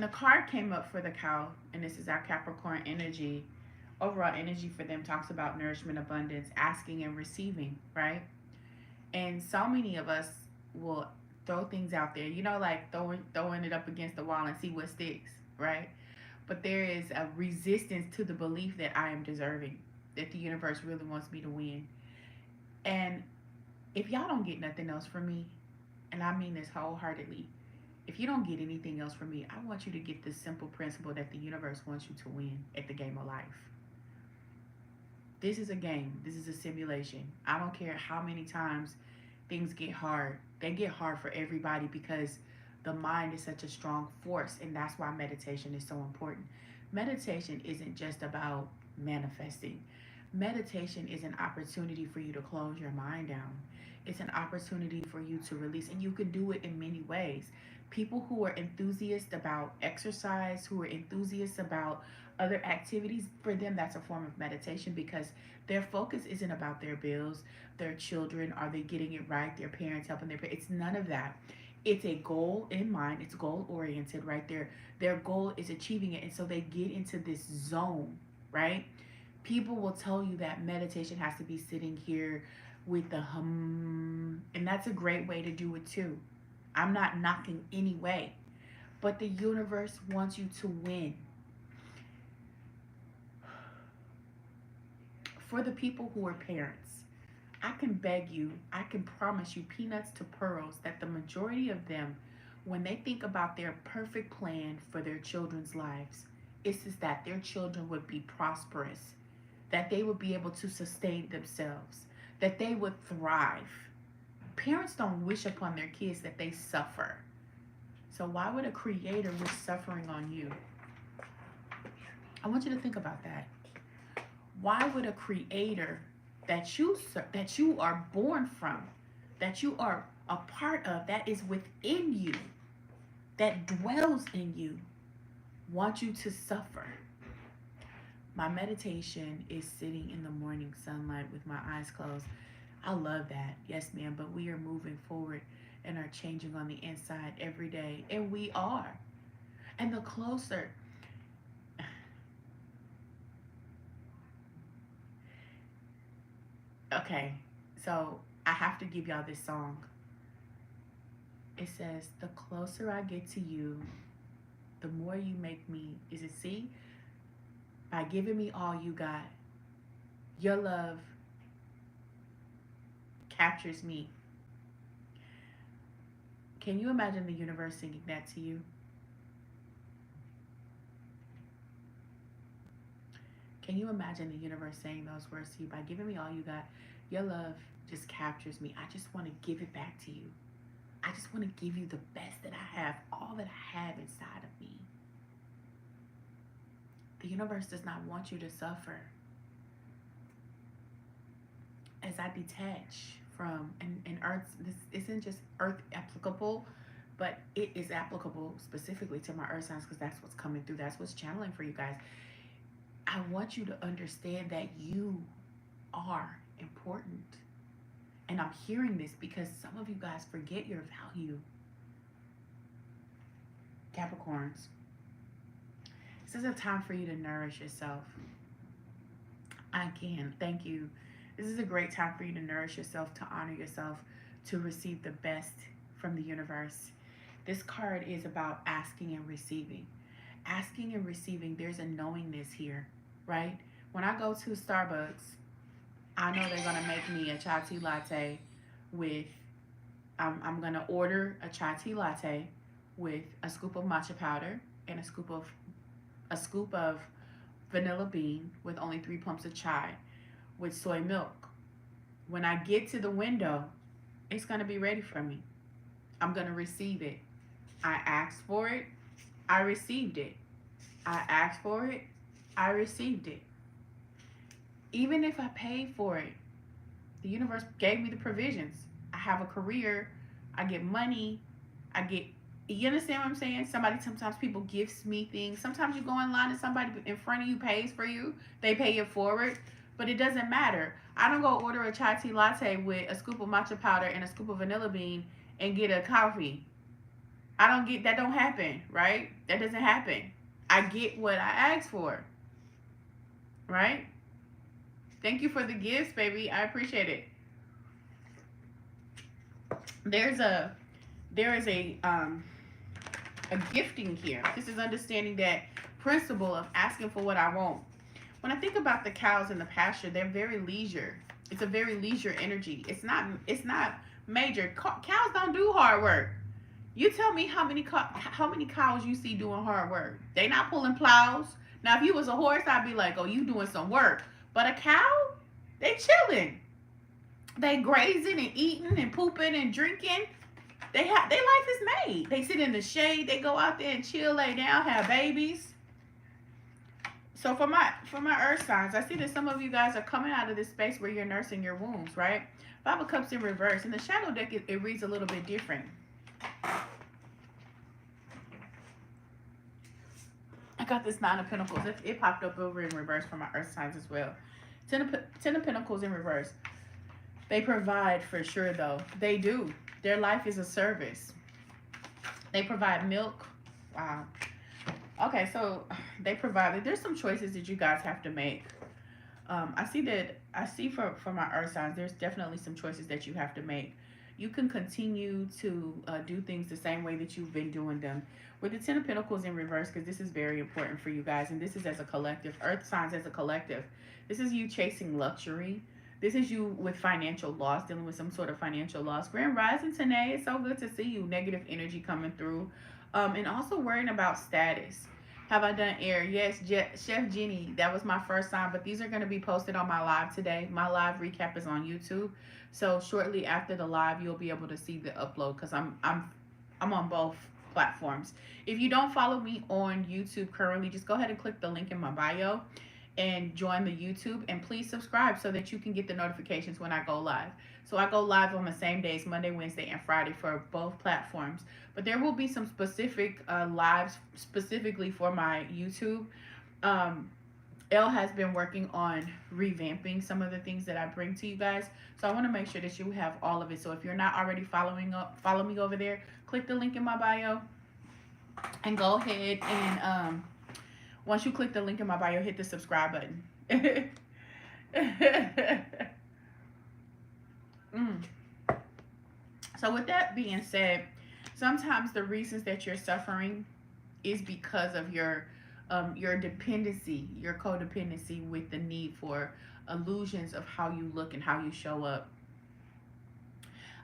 the card came up for the cow, and this is our Capricorn energy, overall energy for them talks about nourishment, abundance, asking and receiving, right? And so many of us will throw things out there, like throwing it up against the wall and see what sticks, right? But there is a resistance to the belief that I am deserving, that the universe really wants me to win. And if y'all don't get nothing else from me, and I mean this wholeheartedly, if you don't get anything else from me, I want you to get this simple principle that the universe wants you to win at the game of life. This is a game. This is a simulation. I don't care how many times things get hard. They get hard for everybody because the mind is such a strong force, and that's why meditation is so important. Meditation isn't just about manifesting. Meditation is an opportunity for you to close your mind down. It's an opportunity for you to release, and you can do it in many ways. People who are enthusiasts about exercise, who are enthusiasts about other activities, for them that's a form of meditation because their focus isn't about their bills, their children, are they getting it right, their parents helping their parents. It's none of that. It's a goal in mind. It's goal oriented right there. Their goal is achieving it, and so they get into this zone, right? People will tell you that meditation has to be sitting here with the hum, and that's a great way to do it too. I'm not knocking any way, but the universe wants you to win. For the people who are parents, I can beg you, I can promise you peanuts to pearls that the majority of them, when they think about their perfect plan for their children's lives, it's just that their children would be prosperous, that they would be able to sustain themselves, that they would thrive. Parents don't wish upon their kids that they suffer. So why would a creator wish suffering on you? I want you to think about that. Why would a creator that you are born from, that you are a part of, that is within you, that dwells in you, want you to suffer. My meditation is sitting in the morning sunlight with my eyes closed. I love that. Yes, ma'am. But we are moving forward and are changing on the inside every day. And we are. And the closer. Okay. So I have to give y'all this song. It says, the closer I get to you, the more you make me. Is it see? By giving me all you got, your love captures me. Can you imagine the universe singing that to you? Can you imagine the universe saying those words to you? By giving me all you got, your love just captures me. I just want to give it back to you. I just want to give you the best that I have, all that I have inside of me. The universe does not want you to suffer. As I detach from, and Earth, this isn't just Earth applicable, but it is applicable specifically to my Earth signs because that's what's coming through. That's what's channeling for you guys. I want you to understand that you are important. And I'm hearing this because some of you guys forget your value. Capricorns. This is a time for you to nourish yourself. Thank you. This is a great time for you to nourish yourself, to honor yourself, to receive the best from the universe. This card is about asking and receiving. Asking and receiving, there's a knowingness here, right? When I go to Starbucks, I know they're going to make me a chai tea latte with, I'm going to order a chai tea latte with a scoop of matcha powder and a scoop of vanilla bean with only 3 pumps of chai with soy milk. When I get to the window, it's going to be ready for me. I'm going to receive it. I asked for it. I received it. I asked for it. I received it. Even if I paid for it, the universe gave me the provisions. I have a career. I get money. You understand what I'm saying? Sometimes people gives me things. Sometimes you go in line and somebody in front of you pays for you. They pay it forward. But it doesn't matter. I don't go order a chai tea latte with a scoop of matcha powder and a scoop of vanilla bean and get a coffee. That don't happen, right? That doesn't happen. I get what I asked for. Right? Thank you for the gifts, baby. I appreciate it. There is a gifting here. This is understanding that principle of asking for what I want. When I think about the cows in the pasture, they're very leisure. It's a very leisure energy. It's not major. Cows don't do hard work. You tell me how many cows you see doing hard work. They not pulling plows. Now, if you was a horse, I'd be like, oh, you doing some work. But a cow, they chilling. They grazing and eating and pooping and drinking. Their life is made. They sit in the shade. They go out there and chill, lay down, have babies. So for my earth signs, I see that some of you guys are coming out of this space where you're nursing your wounds, right? Five of Cups in reverse. In the shadow deck, it reads a little bit different. I got this Nine of Pentacles. It popped up over in reverse for my earth signs as well. Ten of Pentacles in reverse. They provide for sure, though. They do. Their life is a service. They provide milk. Wow. Okay, so they provide. There's some choices that you guys have to make. I see for my earth signs, there's definitely some choices that you have to make. You can continue to do things the same way that you've been doing them. With the Ten of Pentacles in reverse, because this is very important for you guys, and this is as a collective. Earth signs as a collective. This is you chasing luxury. This is you with financial loss, dealing with some sort of financial loss. Grand Rising today, it's so good to see you. Negative energy coming through. And also worrying about status. Have I done air? Yes, Chef Jenny, that was my first sign, but these are going to be posted on my live today. My live recap is on YouTube. So shortly after the live, you'll be able to see the upload because I'm on both platforms. If you don't follow me on YouTube currently, just go ahead and click the link in my bio and join the YouTube, and please subscribe so that you can get the notifications when I go live. So I go live on the same days, Monday, Wednesday, and Friday for both platforms. But there will be some specific lives specifically for my YouTube. Elle has been working on revamping some of the things that I bring to you guys. So I want to make sure that you have all of it. So if you're not already follow me over there, click the link in my bio and go ahead and once you click the link in my bio, hit the subscribe button. So with that being said, sometimes the reasons that you're suffering is because of your dependency, your codependency with the need for illusions of how you look and how you show up.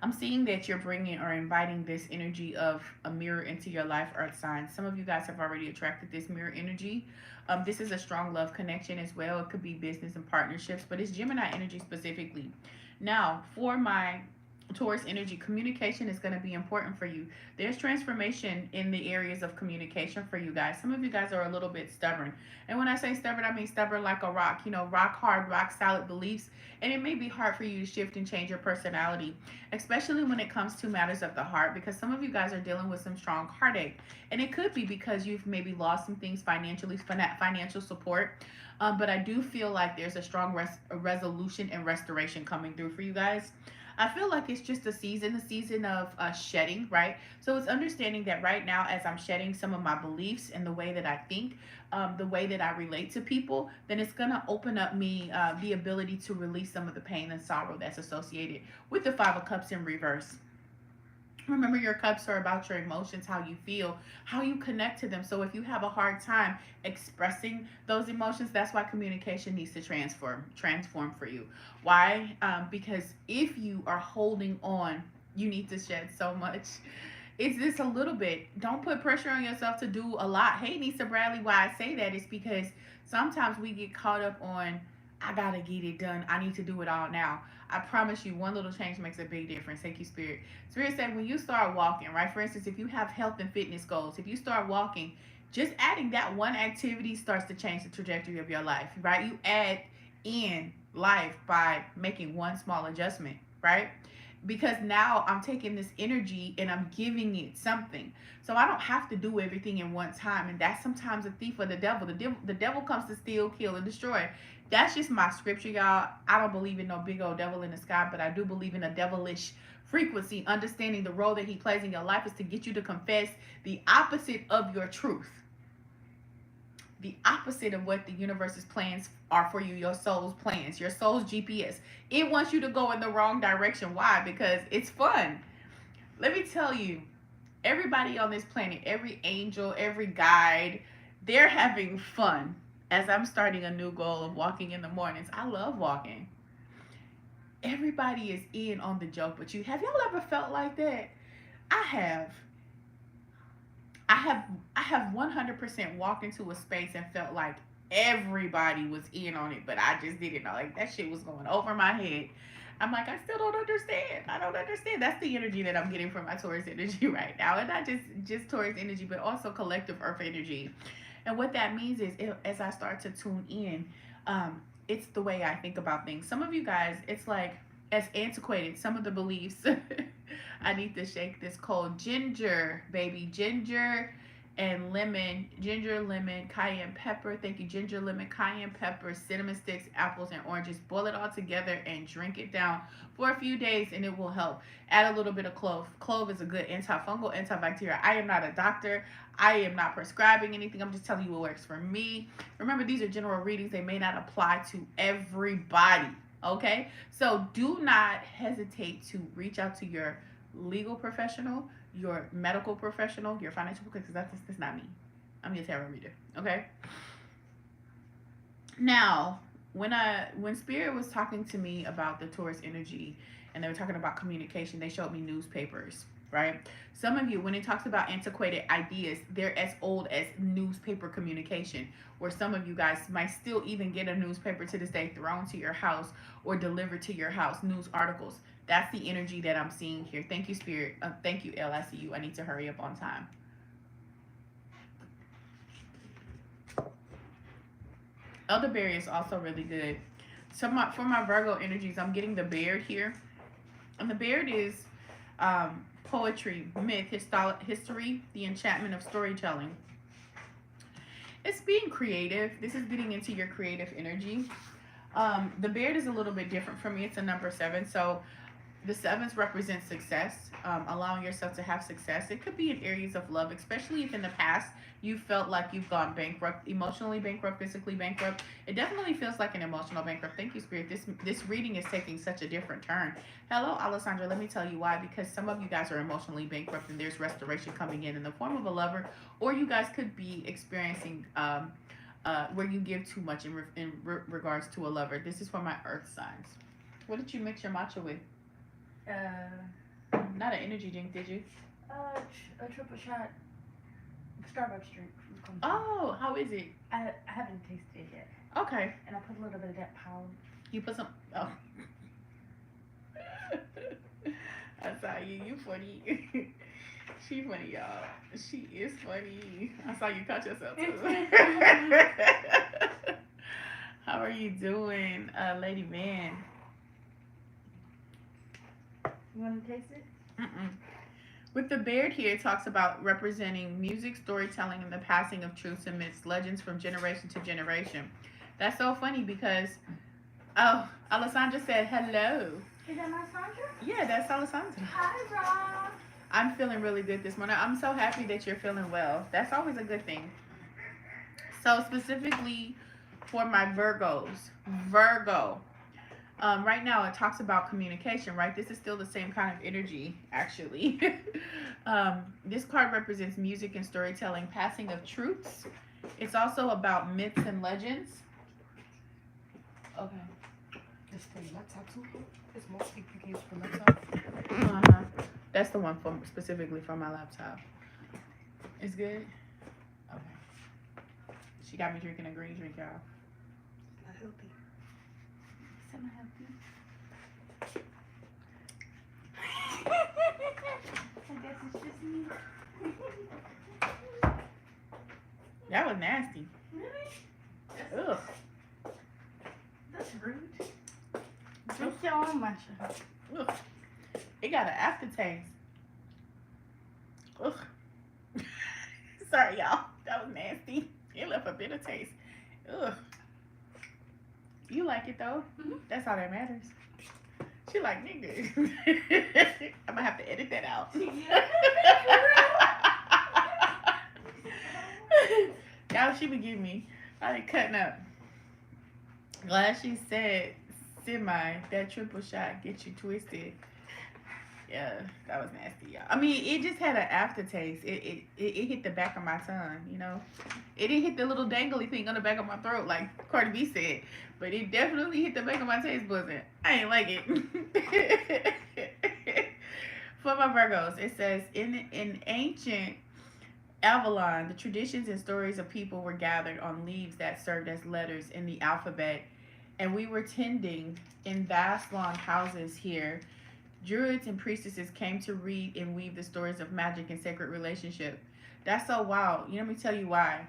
I'm seeing that you're bringing or inviting this energy of a mirror into your life, earth signs. Some of you guys have already attracted this mirror energy. This is a strong love connection as well. It could be business and partnerships, but it's Gemini energy specifically. Now, for my Taurus energy, communication is going to be important for you. There's transformation in the areas of communication for you guys. Some of you guys are a little bit stubborn. And when I say stubborn, I mean stubborn like a rock, you know, rock hard, rock solid beliefs. And it may be hard for you to shift and change your personality, especially when it comes to matters of the heart, because some of you guys are dealing with some strong heartache. And it could be because you've maybe lost some things financially, financial support. But I do feel like there's a strong resolution and restoration coming through for you guys. I feel like it's just a season of shedding, right? So it's understanding that right now, as I'm shedding some of my beliefs and the way that I think, the way that I relate to people, then it's going to open up me the ability to release some of the pain and sorrow that's associated with the Five of Cups in reverse. Remember, your cups are about your emotions, how you feel, how you connect to them. So if you have a hard time expressing those emotions, that's why communication needs to transform for you. Why? Because if you are holding on, you need to shed so much. It's just a little bit. Don't put pressure on yourself to do a lot. Hey, Nisa Bradley, why I say that is because sometimes we get caught up on, I gotta get it done. I need to do it all now. I promise you, one little change makes a big difference. Thank you, Spirit. Spirit said when you start walking, right? For instance, if you have health and fitness goals, if you start walking, just adding that one activity starts to change the trajectory of your life, right? You add in life by making one small adjustment, right? Because now I'm taking this energy and I'm giving it something. So I don't have to do everything in one time. And that's sometimes a thief of the devil. The devil comes to steal, kill, and destroy. That's just my scripture, y'all. I don't believe in no big old devil in the sky, but I do believe in a devilish frequency. Understanding the role that he plays in your life is to get you to confess the opposite of your truth. The opposite of what the universe's plans are for you, your soul's plans, your soul's GPS. It wants you to go in the wrong direction. Why? Because it's fun. Let me tell you, everybody on this planet, every angel, every guide, they're having fun. As I'm starting a new goal of walking in the mornings, I love walking. Everybody is in on the joke, but have y'all ever felt like that? I have 100% walked into a space and felt like everybody was in on it, but I just didn't know. Like, that shit was going over my head. I'm like, I still don't understand. I don't understand. That's the energy that I'm getting from my Taurus energy right now. And not just Taurus energy, but also collective earth energy. And what that means is, as I start to tune in, it's the way I think about things. Some of you guys, it's like, as antiquated, some of the beliefs. I need to shake this cold. Ginger, baby. Ginger and lemon. Ginger, lemon, cayenne pepper. Thank you. Ginger, lemon, cayenne pepper, cinnamon sticks, apples, and oranges. Boil it all together and drink it down for a few days, and it will help. Add a little bit of clove. Clove is a good antifungal, antibacterial. I am not a doctor. I am not prescribing anything. I'm just telling you what works for me. Remember, these are general readings. They may not apply to everybody. Okay? So do not hesitate to reach out to your legal professional, your medical professional, your financial, because that's not me. I'm your tarot reader. Okay? Now, when Spirit was talking to me about the Taurus energy and they were talking about communication, they showed me newspapers, right? Some of you, when it talks about antiquated ideas, they're as old as newspaper communication, where some of you guys might still even get a newspaper to this day thrown to your house or delivered to your house, news articles. That's the energy that I'm seeing here. Thank you, Spirit. Thank you, L. I see you. I need to hurry up on time. Elderberry is also really good. So for my Virgo energies, I'm getting the Baird here. And the Baird is poetry, myth, history, the enchantment of storytelling. It's being creative. This is getting into your creative energy. The Baird is a little bit different for me. It's a number 7. So the 7s represent success, allowing yourself to have success. It could be in areas of love, especially if in the past you felt like you've gone bankrupt, emotionally bankrupt, physically bankrupt. It definitely feels like an emotional bankrupt. Thank you, Spirit. This reading is taking such a different turn. Hello, Alessandra. Let me tell you why. Because some of you guys are emotionally bankrupt and there's restoration coming in the form of a lover, or you guys could be experiencing where you give too much in regards to a lover. This is for my Earth signs. What did you mix your matcha with? Not an energy drink, did you? A triple shot Starbucks drink. Oh, how is it? I haven't tasted it yet. Okay. And I put a little bit of that powder. You put some. Oh. I saw you. You funny. She funny, y'all. She is funny. I saw you catch yourself too. How are you doing, Lady Man? You want to taste it? Mm-mm. With the Baird here, it talks about representing music, storytelling, and the passing of truths and myths, legends from generation to generation. That's so funny because, oh, Alessandra said hello. Is that my Sandra? Yeah, that's Alessandra. Hi, Rob. I'm feeling really good this morning. I'm so happy that you're feeling well. That's always a good thing. So specifically for my Virgos, Virgo. Right now it talks about communication, right? This is still the same kind of energy, actually. This card represents music and storytelling, passing of truths. It's also about myths and legends. Okay. This for your laptop too? It's mostly used for laptop. That's the one for specifically for my laptop. It's good? Okay. She got me drinking a green drink, y'all. It's not healthy. It's not healthy. I guess it's just me. That was nasty. Really? Ugh. That's rude. Drink your own matcha. Ugh. It got an aftertaste. Ugh. Sorry, y'all. That was nasty. It left a bitter taste. Ugh. You like it though? Mm-hmm. That's all that matters. She like, nigga. I'm gonna have to edit that out. Y'all, she be giving me. I ain't cutting up. Glad she said, semi, that triple shot get you twisted. Yeah, that was nasty, y'all. I mean, it just had an aftertaste. It hit the back of my tongue, you know? It didn't hit the little dangly thing on the back of my throat like Cardi B said. But it definitely hit the back of my taste buds. I ain't like it. For my Virgos, it says, in ancient Avalon, the traditions and stories of people were gathered on leaves that served as letters in the alphabet. And we were tending in vast long houses here. Druids and priestesses came to read and weave the stories of magic and sacred relationship. That's so wild. You know, let me tell you why.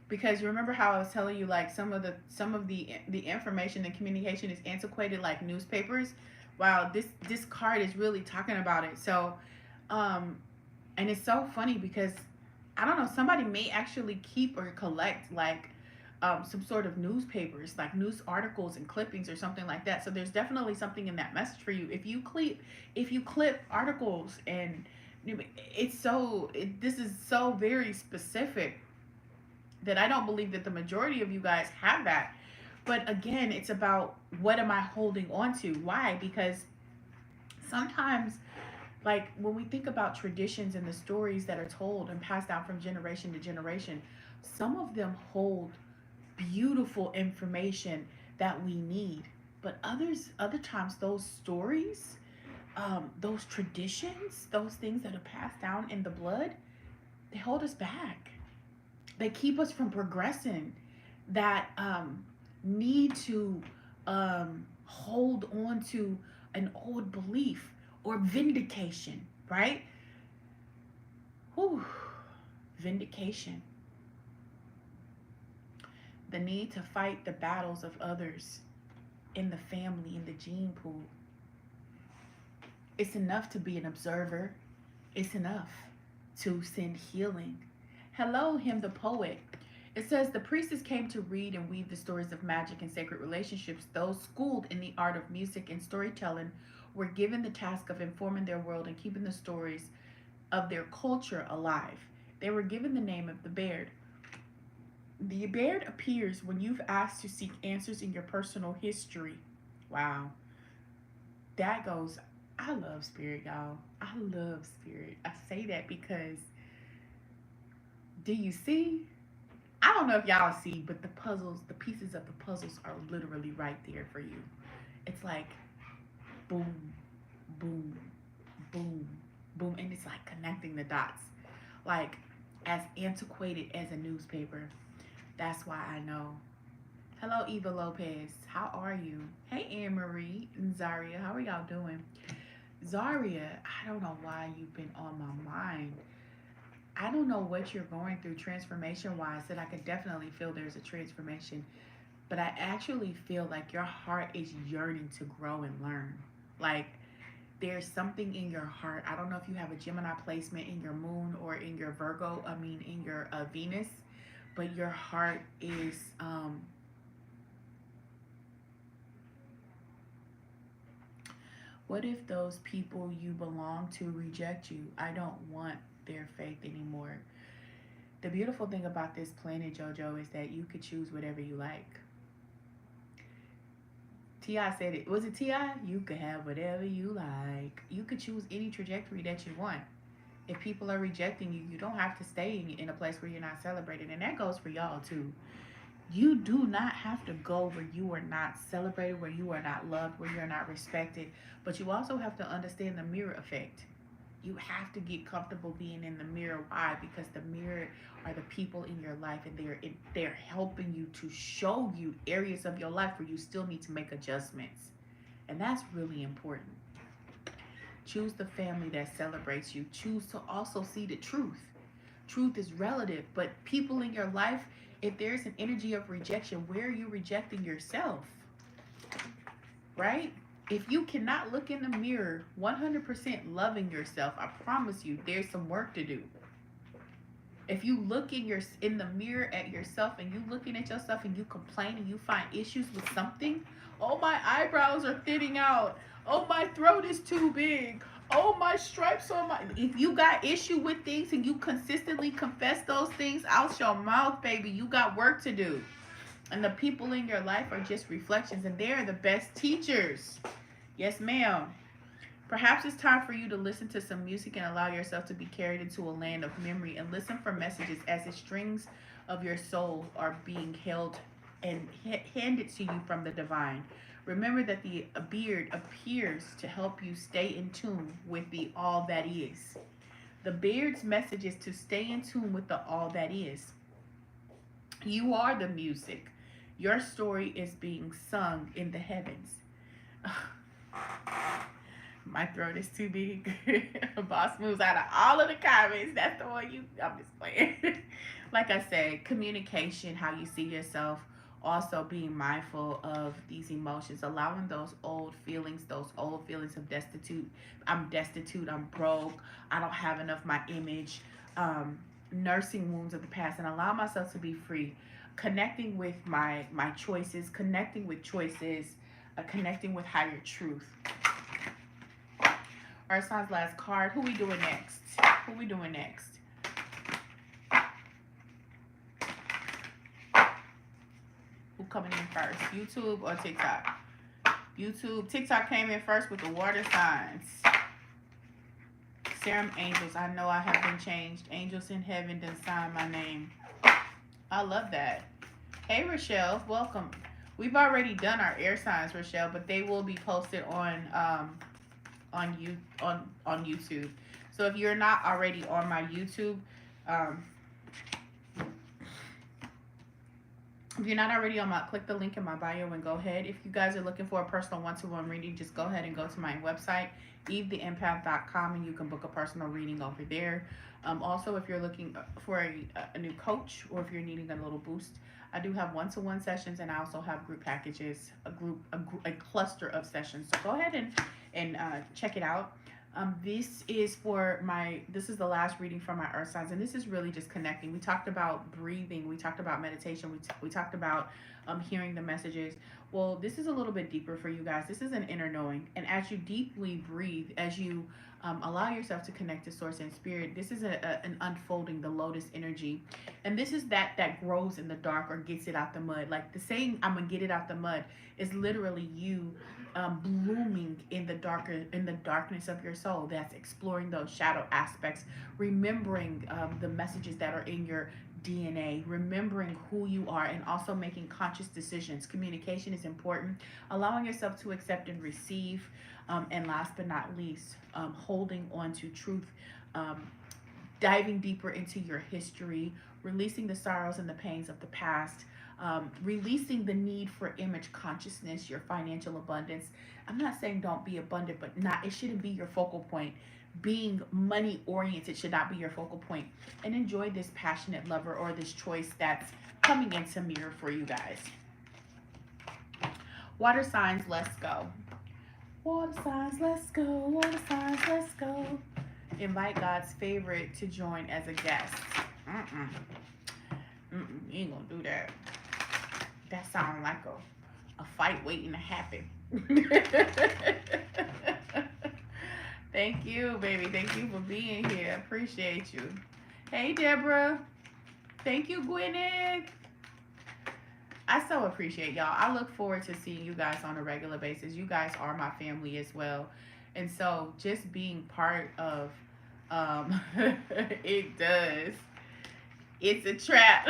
Because you remember how I was telling you, like, some of the information and communication is antiquated, like newspapers. Wow, this card is really talking about it. So, and it's so funny because I don't know, somebody may actually keep or collect like some sort of newspapers, like news articles and clippings or something like that. So there's definitely something in that message for you. If you clip articles, and this is so very specific that I don't believe that the majority of you guys have that. But again, it's about what am I holding on to? Why? Because sometimes, like when we think about traditions and the stories that are told and passed down from generation to generation, some of them hold beautiful information that we need. But other times, those stories, those traditions, those things that are passed down in the blood, they hold us back. They keep us from progressing. That need to hold on to an old belief or vindication, right? Whew. Vindication. The need to fight the battles of others in the family, in the gene pool. It's enough to be an observer. It's enough to send healing. Hello, him the poet. It says the priestess came to read and weave the stories of magic and sacred relationships. Those schooled in the art of music and storytelling were given the task of informing their world and keeping the stories of their culture alive. They were given the name of the Baird. The Baird appears when you've asked to seek answers in your personal history. Wow. That goes, I love spirit, y'all. I love spirit. I say that because, do you see? I don't know if y'all see, but the puzzles, the pieces of the puzzles are literally right there for you. It's like boom, boom, boom, boom. And it's like connecting the dots. Like as antiquated as a newspaper. That's why I know. Hello, Eva Lopez. How are you? Hey, Anne-Marie and Zaria. How are y'all doing? Zaria, I don't know why you've been on my mind. I don't know what you're going through transformation-wise, and I can definitely feel there's a transformation. But I actually feel like your heart is yearning to grow and learn. Like, there's something in your heart. I don't know if you have a Gemini placement in your moon or in your Virgo, in your Venus. But your heart is, what if those people you belong to reject you? I don't want their faith anymore. The beautiful thing about this planet, JoJo, is that you could choose whatever you like. T.I. said it. Was it T.I.? You could have whatever you like. You could choose any trajectory that you want. If people are rejecting you, you don't have to stay in a place where you're not celebrated. And that goes for y'all too. You do not have to go where you are not celebrated, where you are not loved, where you're not respected. But you also have to understand the mirror effect. You have to get comfortable being in the mirror. Why? Because the mirror are the people in your life, and they're helping you to show you areas of your life where you still need to make adjustments. And that's really important. Choose the family that celebrates you. Choose to also see the truth. Truth is relative, but people in your life, if there's an energy of rejection, where are you rejecting yourself? Right? If you cannot look in the mirror 100% loving yourself, I promise you there's some work to do. If you look in the mirror at yourself and you looking at yourself and you complain and you find issues with something, oh, my eyebrows are thinning out. Oh, my throat is too big. Oh, my stripes on my... If you got issue with things and you consistently confess those things out your mouth, baby, you got work to do. And the people in your life are just reflections, and they're the best teachers. Yes, ma'am. Perhaps it's time for you to listen to some music and allow yourself to be carried into a land of memory, and listen for messages as the strings of your soul are being held and handed to you from the divine. Remember that the beard appears to help you stay in tune with the all that is. The beard's message is to stay in tune with the all that is. You are the music. Your story is being sung in the heavens. My throat is too big. Boss moves out of all of the comments. That's the one I'm just playing. Like I said, communication, how you see yourself. Also being mindful of these emotions, allowing those old feelings of destitute. I'm destitute, I'm broke, I don't have enough my image, nursing wounds of the past, and allow myself to be free. Connecting with my choices, connecting with higher truth. Earth signs last card. Who we doing next? Who coming in first? YouTube or TikTok? YouTube. TikTok came in first with the water signs. Serum angels. I know I have been changed. Angels in heaven done sign my name. I love that. Hey, Rochelle. Welcome. We've already done our air signs, Rochelle, but they will be posted on YouTube. So if you're not already on my YouTube, click the link in my bio and go ahead. If you guys are looking for a personal one-to-one reading, just go ahead and go to my website, evetheempath.com, and you can book a personal reading over there. Also, if you're looking for a new coach, or if you're needing a little boost, I do have one-to-one sessions, and I also have group packages, a cluster of sessions. So go ahead and check it out. This is the last reading for my earth signs, and this is really just connecting. We talked about breathing, we talked about meditation, we talked about hearing the messages. Well, this is a little bit deeper for you guys. This is an inner knowing, and as you deeply breathe, as you allow yourself to connect to source and spirit, this is an unfolding, the lotus energy, and this is that grows in the dark or gets it out the mud. Like the saying, "I'm gonna get it out the mud," is literally you blooming in the darkness of your soul. That's exploring those shadow aspects, remembering the messages that are in your DNA, remembering who you are, and also making conscious decisions. Communication is important. Allowing yourself to accept and receive, and last but not least, holding on to truth, diving deeper into your history, releasing the sorrows and the pains of the past, releasing the need for image consciousness, your financial abundance. I'm not saying don't be abundant, but it shouldn't be your focal point. Being money oriented should not be your focal point. And enjoy this passionate lover or this choice that's coming into mirror for you guys. Water signs, let's go. Water signs, let's go. Water signs, let's go. Invite God's favorite to join as a guest. You ain't gonna do that. That sounds like a fight waiting to happen. Thank you, baby. Thank you for being here. Appreciate you. Hey, Deborah. Thank you, Gwyneth. I so appreciate y'all. I look forward to seeing you guys on a regular basis. You guys are my family as well. And so just being part of it does. It's a trap.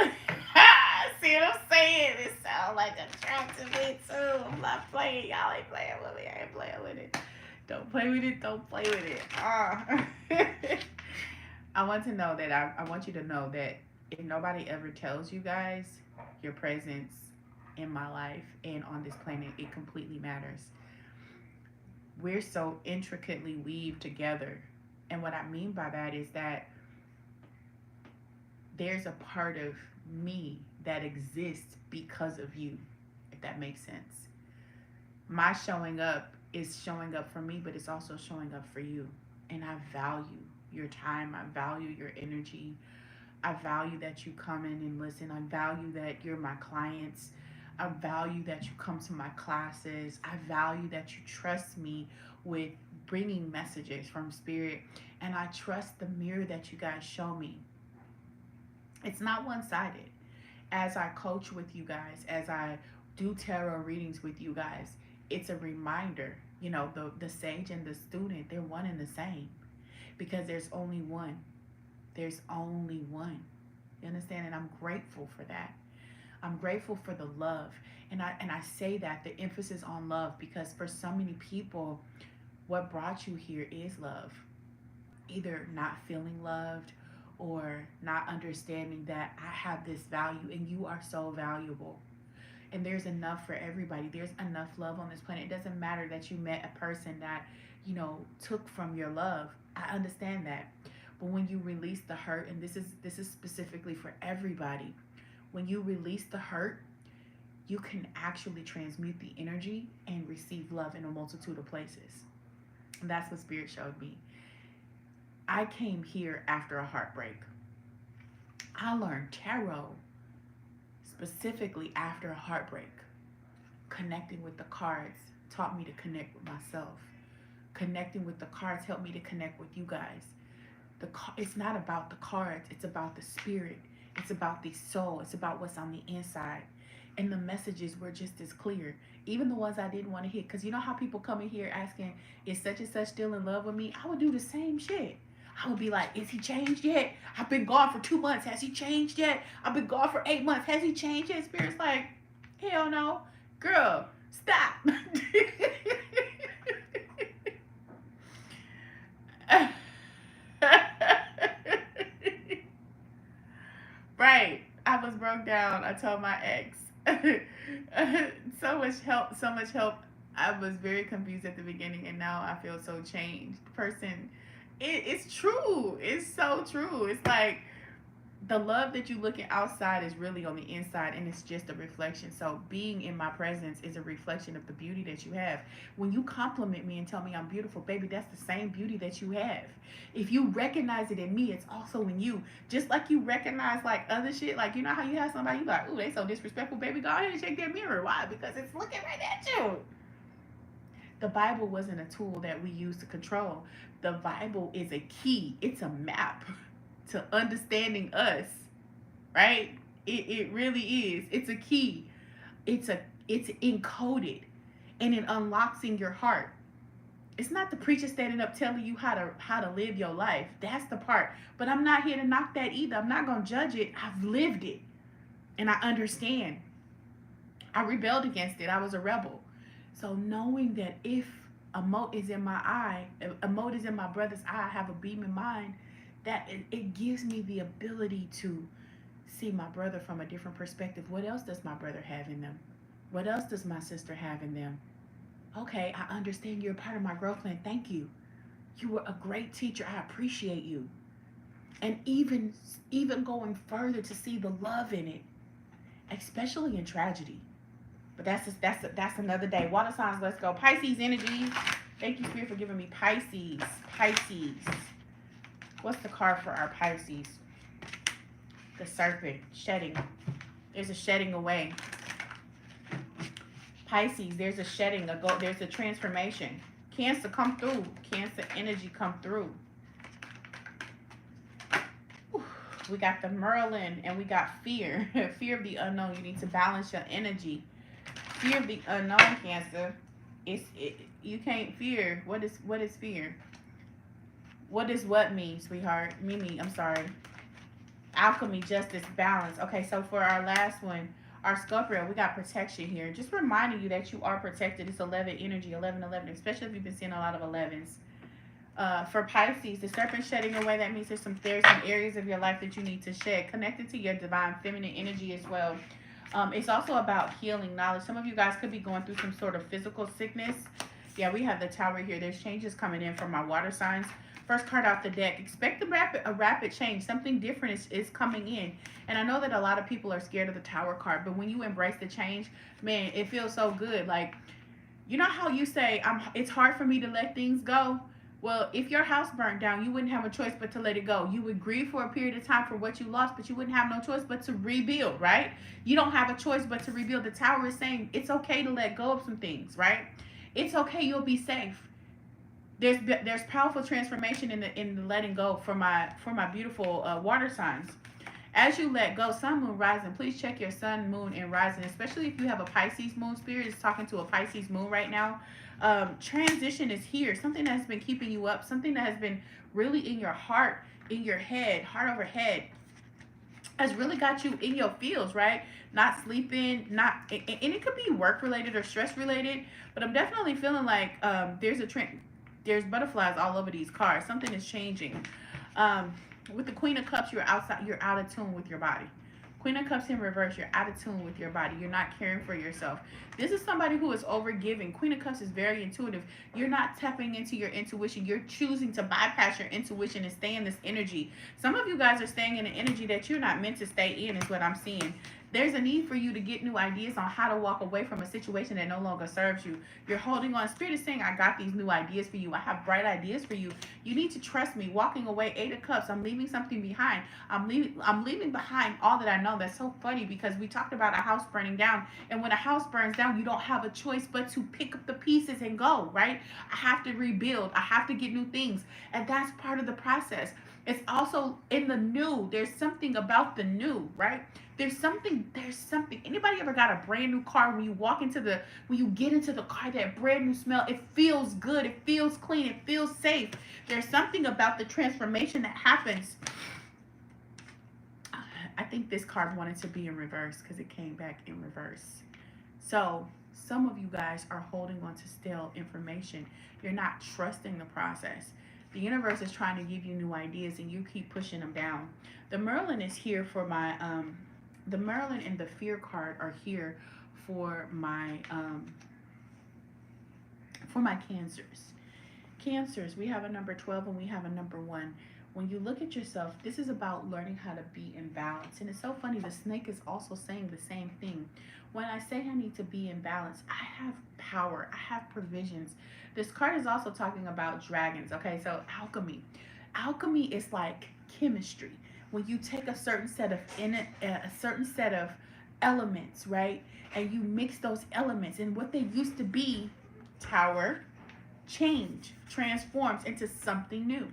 See what I'm saying? It sounds like a trap to me too. I'm not playing. Y'all ain't playing with me. I ain't playing with it. Don't play with it. Don't play with it. I want to know that I want you to know that if nobody ever tells you guys, your presence in my life and on this planet, it completely matters. We're so intricately weaved together. And what I mean by that is that there's a part of me that exists because of you, if that makes sense. My showing up is showing up for me, but it's also showing up for you. And I value your time. I value your energy. I value that you come in and listen. I value that you're my clients. I value that you come to my classes. I value that you trust me with bringing messages from spirit. And I trust the mirror that you guys show me. It's not one-sided. As I coach with you guys, as I do tarot readings with you guys, it's a reminder, you know, the sage and the student, they're one and the same, because there's only one. There's only one. You understand? And I'm grateful for that. I'm grateful for the love. And I say that, the emphasis on love, because for so many people, what brought you here is love. Either not feeling loved or not understanding that I have this value and you are so valuable. And there's enough for everybody. There's enough love on this planet. It doesn't matter that you met a person that, you know, took from your love. I understand that. But when you release the hurt, and this is specifically for everybody, when you release the hurt, you can actually transmute the energy and receive love in a multitude of places. And that's what Spirit showed me. I came here after a heartbreak. I learned tarot specifically after a heartbreak. Connecting with the cards taught me to connect with myself. Connecting with the cards helped me to connect with you guys. It's not about the cards. It's about the spirit. It's about the soul. It's about what's on the inside. And the messages were just as clear. Even the ones I didn't want to hit. Because you know how people come in here asking, is such and such still in love with me? I would do the same shit. I would be like, is he changed yet? I've been gone for 2 months. Has he changed yet? I've been gone for 8 months. Has he changed yet? Spirit's like, hell no. Girl, stop. Right. I was broke down. I told my ex. So much help. I was very confused at the beginning, and now I feel so changed. It's true. It's so true. It's like the love that you looking outside is really on the inside, and it's just a reflection. So being in my presence is a reflection of the beauty that you have. When you compliment me and tell me I'm beautiful, baby, that's the same beauty that you have. If you recognize it in me, it's also in you. Just like you recognize like other shit, like you know how you have somebody you like, ooh, they so disrespectful, baby, go ahead and check that mirror. Why? Because it's looking right at you. The Bible wasn't a tool that we use to control. The Bible is a key. It's a map to understanding us, right? It really is. It's a key. It's encoded, and it unlocks in your heart. It's not the preacher standing up telling you how to live your life. That's the part. But I'm not here to knock that either. I'm not gonna judge it. I've lived it, and I understand. I rebelled against it. I was a rebel. So knowing that if a mote is in my eye, a mote is in my brother's eye, I have a beam in mine, that it gives me the ability to see my brother from a different perspective. What else does my brother have in them? What else does my sister have in them? Okay, I understand you're a part of my growth plan. Thank you. You were a great teacher. I appreciate you. And even going further to see the love in it, especially in tragedy. But that's another day. Water signs, let's go. Pisces energy. Thank you, Spirit, for giving me Pisces. Pisces. What's the card for our Pisces? The Serpent. Shedding. There's a shedding away. Pisces, there's a shedding. There's a transformation. Cancer, come through. Cancer energy, come through. We got the Merlin, and we got fear. Fear of the unknown. You need to balance your energy. Fear of the unknown, Cancer. You can't fear. What is fear? What does what mean, sweetheart? Mimi, I'm sorry. Alchemy, justice, balance. Okay, so for our last one, our Scorpio, we got protection here. Just reminding you that you are protected. It's 11 energy, 11, 11, especially if you've been seeing a lot of 11s. For Pisces, the Serpent shedding away, that means there's some areas of your life that you need to shed, connected to your divine feminine energy as well. It's also about healing knowledge. Some of you guys could be going through some sort of physical sickness. Yeah, we have the Tower here. There's changes coming in from my water signs. First card out the deck. Expect a rapid change. Something different is coming in. And I know that a lot of people are scared of the Tower card, but when you embrace the change, man, it feels so good. Like, you know how you say, it's hard for me to let things go? Well, if your house burnt down, you wouldn't have a choice but to let it go. You would grieve for a period of time for what you lost, but you wouldn't have no choice but to rebuild, right? You don't have a choice but to rebuild. The Tower is saying it's okay to let go of some things, right? It's okay. You'll be safe. There's powerful transformation in the letting go for my beautiful water signs. As you let go, sun, moon, rising, please check your sun, moon, and rising, especially if you have a Pisces moon. Spirit is talking to a Pisces moon right now. Transition is here. Something that has been keeping you up, something that has been really in your heart, in your head, heart over head, has really got you in your feels, right? Not sleeping, and it could be work related or stress related, but I'm definitely feeling like there's butterflies all over these cards. Something is changing. With the Queen of Cups, you're out of tune with your body. Queen of Cups in reverse, you're out of tune with your body. You're not caring for yourself. This is somebody who is overgiving. Queen of Cups is very intuitive. You're not tapping into your intuition. You're choosing to bypass your intuition and stay in this energy. Some of you guys are staying in an energy that you're not meant to stay in, is what I'm seeing. There's a need for you to get new ideas on how to walk away from a situation that no longer serves you. You're holding on. Spirit is saying, I got these new ideas for you. I have bright ideas for you. You need to trust me. Walking away, 8 of Cups. I'm leaving something behind. I'm leaving behind all that I know. That's so funny because we talked about a house burning down. And when a house burns down, you don't have a choice but to pick up the pieces and go, right? I have to rebuild. I have to get new things. And that's part of the process. It's also in the new. There's something about the new, right? There's something. Anybody ever got a brand new car? When you get into the car, that brand new smell, it feels good. It feels clean. It feels safe. There's something about the transformation that happens. I think this card wanted to be in reverse because it came back in reverse. So some of you guys are holding on to stale information. You're not trusting the process. The universe is trying to give you new ideas and you keep pushing them down. The Merlin is here for my, the Merlin and the fear card are here for my Cancers. Cancers, we have a number 12 and we have a number 1. When you look at yourself, this is about learning how to be in balance. And it's so funny, the snake is also saying the same thing. When I say I need to be in balance, I have power, I have provisions. This card is also talking about dragons. Okay, so alchemy. Alchemy is like chemistry. When you take a certain set of elements, right? And you mix those elements, and what they used to be, tower, change, transforms into something new.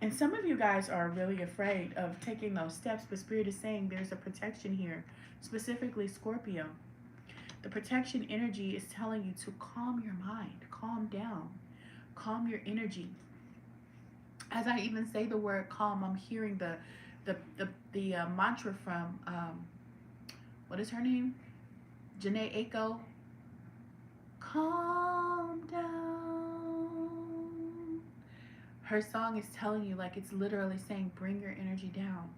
And some of you guys are really afraid of taking those steps, but Spirit is saying there's a protection here, specifically Scorpio. The protection energy is telling you to calm your mind, calm down, calm your energy. As I even say the word calm, I'm hearing the mantra from, what is her name? Janae Aiko. Calm down. Her song is telling you, like, it's literally saying, bring your energy down.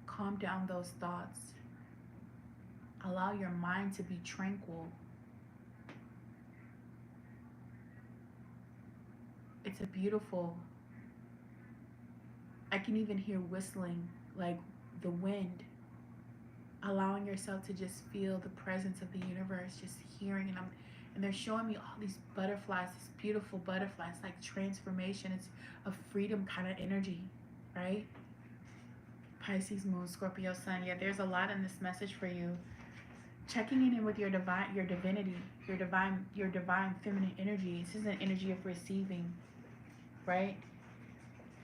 Calm down those thoughts. Allow your mind to be tranquil. It's a beautiful, I can even hear whistling, like the wind. Allowing yourself to just feel the presence of the universe, just hearing, and they're showing me all these butterflies, these beautiful butterflies, like transformation. It's a freedom kind of energy, right? Pisces moon, Scorpio sun. Yeah, there's a lot in this message for you. Checking in with your divinity, your divine feminine energy. This is an energy of receiving, right?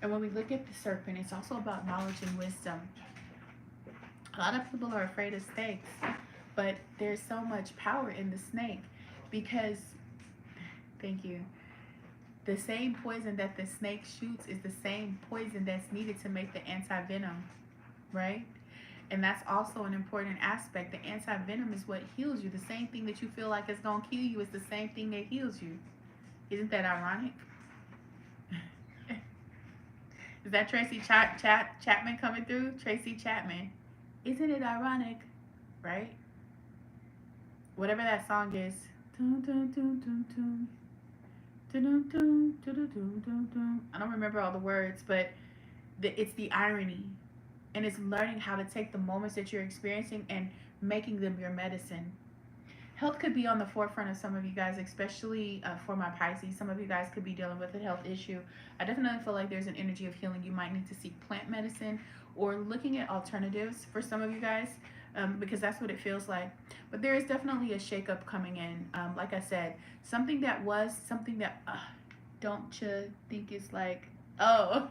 And when we look at the serpent, it's also about knowledge and wisdom. A lot of people are afraid of snakes, but there's so much power in the snake because, thank you, the same poison that the snake shoots is the same poison that's needed to make the anti-venom, right? And that's also an important aspect. The anti-venom is what heals you. The same thing that you feel like is going to kill you is the same thing that heals you. Isn't that ironic? Is that Tracy Chapman coming through? Tracy Chapman. Isn't it ironic, right? Whatever that song is. I don't remember all the words, but it's the irony. And it's learning how to take the moments that you're experiencing and making them your medicine. Health could be on the forefront of some of you guys, especially for my Pisces. Some of you guys could be dealing with a health issue. I definitely feel like there's an energy of healing. You might need to seek plant medicine or looking at alternatives for some of you guys, because that's what it feels like. But there is definitely a shakeup coming in. Like I said, something that don't you think it's like, oh,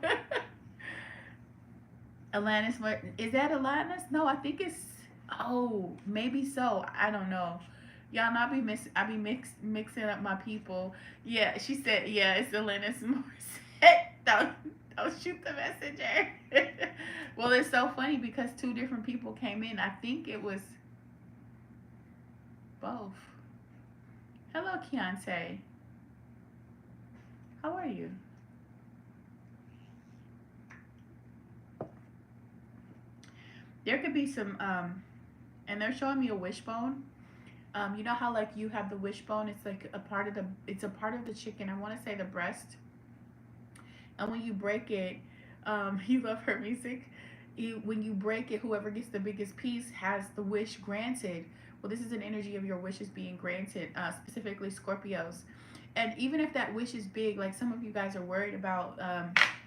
Alanis, is that Alanis? No, I think it's, oh, maybe so. I don't know. Y'all know I be mixing up my people. Yeah, she said, yeah, it's Alanis Morissette. Don't shoot the messenger. Well, it's so funny because two different people came in. I think it was both. Hello, Keontae. How are you? There could be some, and they're showing me a wishbone. You know how like you have the wishbone? It's like a part of the chicken. I want to say the breast. And when you break it, you love her music. When you break it, whoever gets the biggest piece has the wish granted. Well, this is an energy of your wishes being granted, specifically Scorpios. And even if that wish is big, like some of you guys are worried about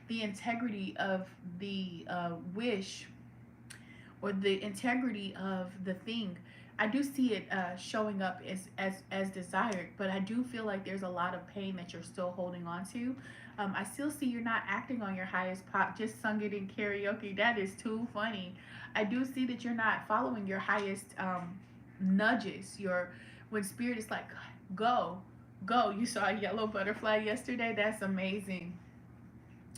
the integrity of the wish or the integrity of the thing. I do see it showing up as desired, but I do feel like there's a lot of pain that you're still holding on to. I still see you're not acting on your highest pop, just sung it in karaoke. That is too funny. I do see that you're not following your highest nudges. When spirit is like, go. You saw a yellow butterfly yesterday. That's amazing.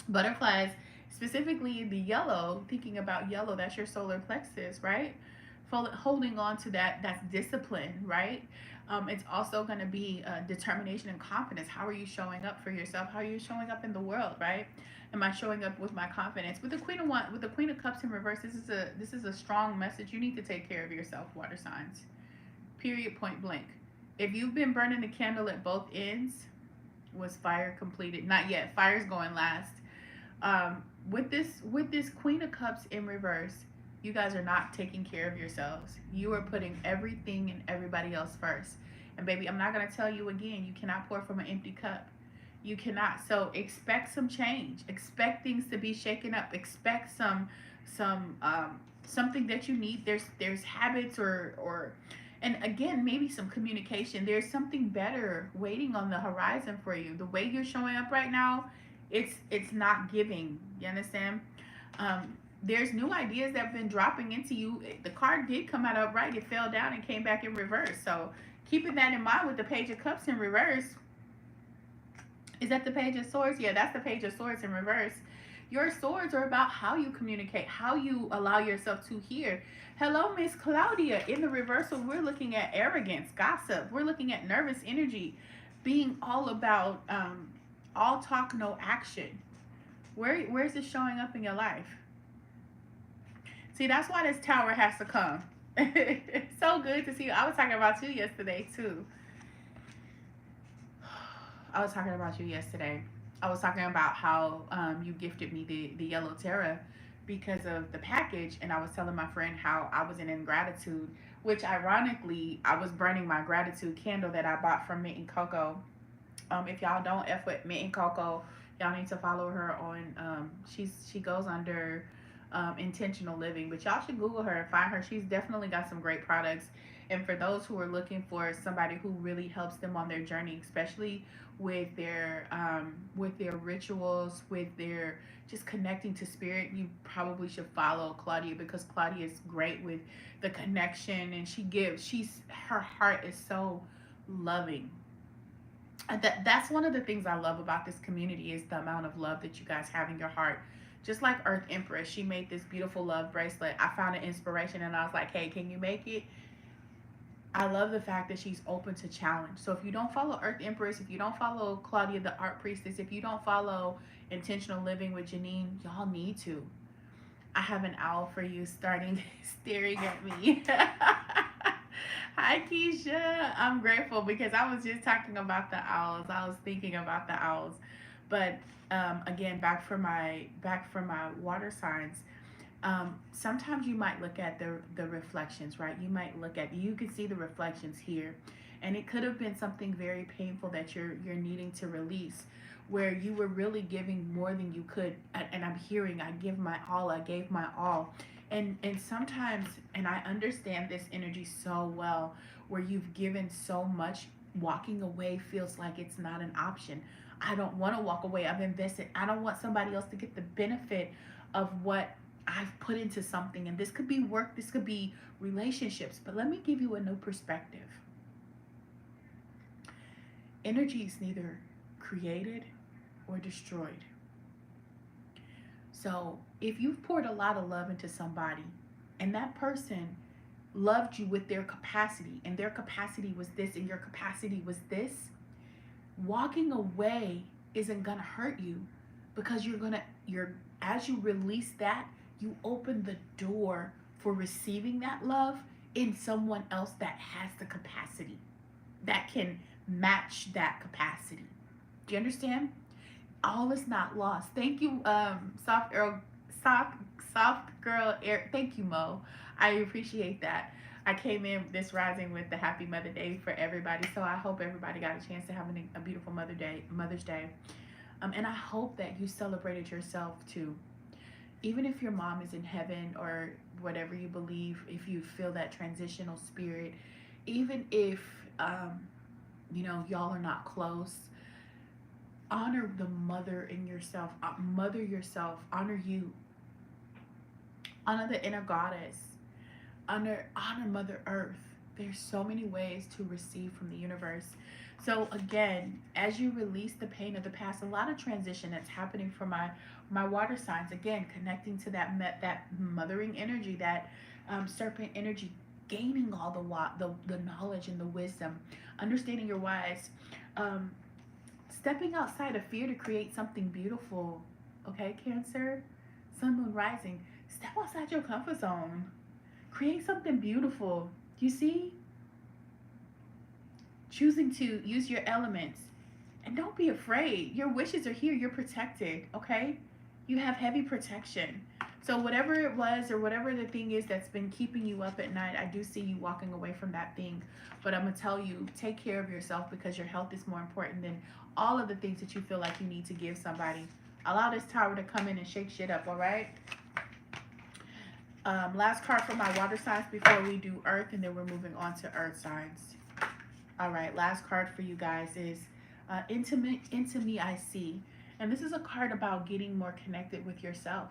Butterflies, specifically the yellow, thinking about yellow, that's your solar plexus, right? Holding on to that's discipline, right? It's also going to be determination and confidence. How are you showing up for yourself? How are you showing up in the world, right? Am I showing up with my confidence? With the Queen of Cups in reverse, this is a strong message. You need to take care of yourself, water signs. Period, point blank. If you've been burning the candle at both ends, Was fire completed? Not yet. Fire's going last. With this Queen of Cups in reverse, you guys are not taking care of yourselves. You are putting everything and everybody else first. And baby, I'm not gonna tell you again, you cannot pour from an empty cup. You cannot. So expect some change. Expect things to be shaken up. Expect some something that you need. There's habits or and again, maybe some communication. There's something better waiting on the horizon for you. The way you're showing up right now, it's not giving. You understand? There's new ideas that have been dropping into you. The card did come out upright. It fell down and came back in reverse. So keeping that in mind with the Page of Cups in reverse. Is that the Page of Swords? Yeah, that's the Page of Swords in reverse. Your swords are about how you communicate, how you allow yourself to hear. Hello, Miss Claudia. In the reversal, we're looking at arrogance, gossip. We're looking at nervous energy, being all about all talk, no action. Where's this showing up in your life? See, that's why this Tower has to come. It's so good to see you. I was talking about you yesterday, too. I was talking about you yesterday. I was talking about how you gifted me the yellow tarot because of the package, and I was telling my friend how I was in ingratitude, which ironically, I was burning my gratitude candle that I bought from Mint and Coco. If y'all don't F with Mint and Coco, y'all need to follow her on, she goes under Intentional Living, but y'all should Google her and find her. She's definitely got some great products. And for those who are looking for somebody who really helps them on their journey, especially with their rituals, with their just connecting to spirit, you probably should follow Claudia, because Claudia is great with the connection, and her heart is so loving. And that's one of the things I love about this community, is the amount of love that you guys have in your heart. Just like Earth Empress, she made this beautiful love bracelet. I found an inspiration and I was like, hey, can you make it? I love the fact that she's open to challenge. So if you don't follow Earth Empress, if you don't follow Claudia the Art Priestess, if you don't follow Intentional Living with Janine, y'all need to. I have an owl for you staring at me. Hi Keisha. I'm grateful because I was just talking about the owls. I was thinking about the owls. But again, back for my water signs. Sometimes you might look at the reflections, right? You can see the reflections here, and it could have been something very painful that you're needing to release, where you were really giving more than you could. And I'm hearing, I gave my all. And sometimes, and I understand this energy so well, where you've given so much, walking away feels like it's not an option. I don't want to walk away. I've invested. I don't want somebody else to get the benefit of what I've put into something. And this could be work, this could be relationships. But let me give you a new perspective. Energy is neither created or destroyed. So if you've poured a lot of love into somebody, and that person loved you with their capacity, and their capacity was this, and your capacity was this, walking away isn't gonna hurt you, because as you release that, you open the door for receiving that love in someone else that has the capacity, that can match that capacity. Do you understand? All is not lost. Thank you, soft girl. Thank you, Mo. I appreciate that. I came in this rising with the Happy Mother Day for everybody, so I hope everybody got a chance to have a beautiful Mother's Day. And I hope that you celebrated yourself too. Even if your mom is in heaven or whatever you believe, if you feel that transitional spirit, even if y'all are not close, honor the mother in yourself. Mother yourself. Honor you. Honor the inner goddess. Honor Mother Earth. There's so many ways to receive from the universe. So again, as you release the pain of the past, a lot of transition that's happening for my water signs. Again, connecting to that mothering energy, that serpent energy, gaining all the knowledge and the wisdom, understanding your whys, stepping outside of fear to create something beautiful. Okay, Cancer, Sun, Moon, Rising. Step outside your comfort zone. Create something beautiful. You see? Choosing to use your elements. And don't be afraid. Your wishes are here. You're protected, okay? You have heavy protection. So whatever it was or whatever the thing is that's been keeping you up at night, I do see you walking away from that thing. But I'm going to tell you, take care of yourself because your health is more important than all of the things that you feel like you need to give somebody. Allow this tower to come in and shake shit up, all right? Last card for my water signs before we do earth, and then we're moving on to earth signs. All right, last card for you guys is Into Me I See. And this is a card about getting more connected with yourself.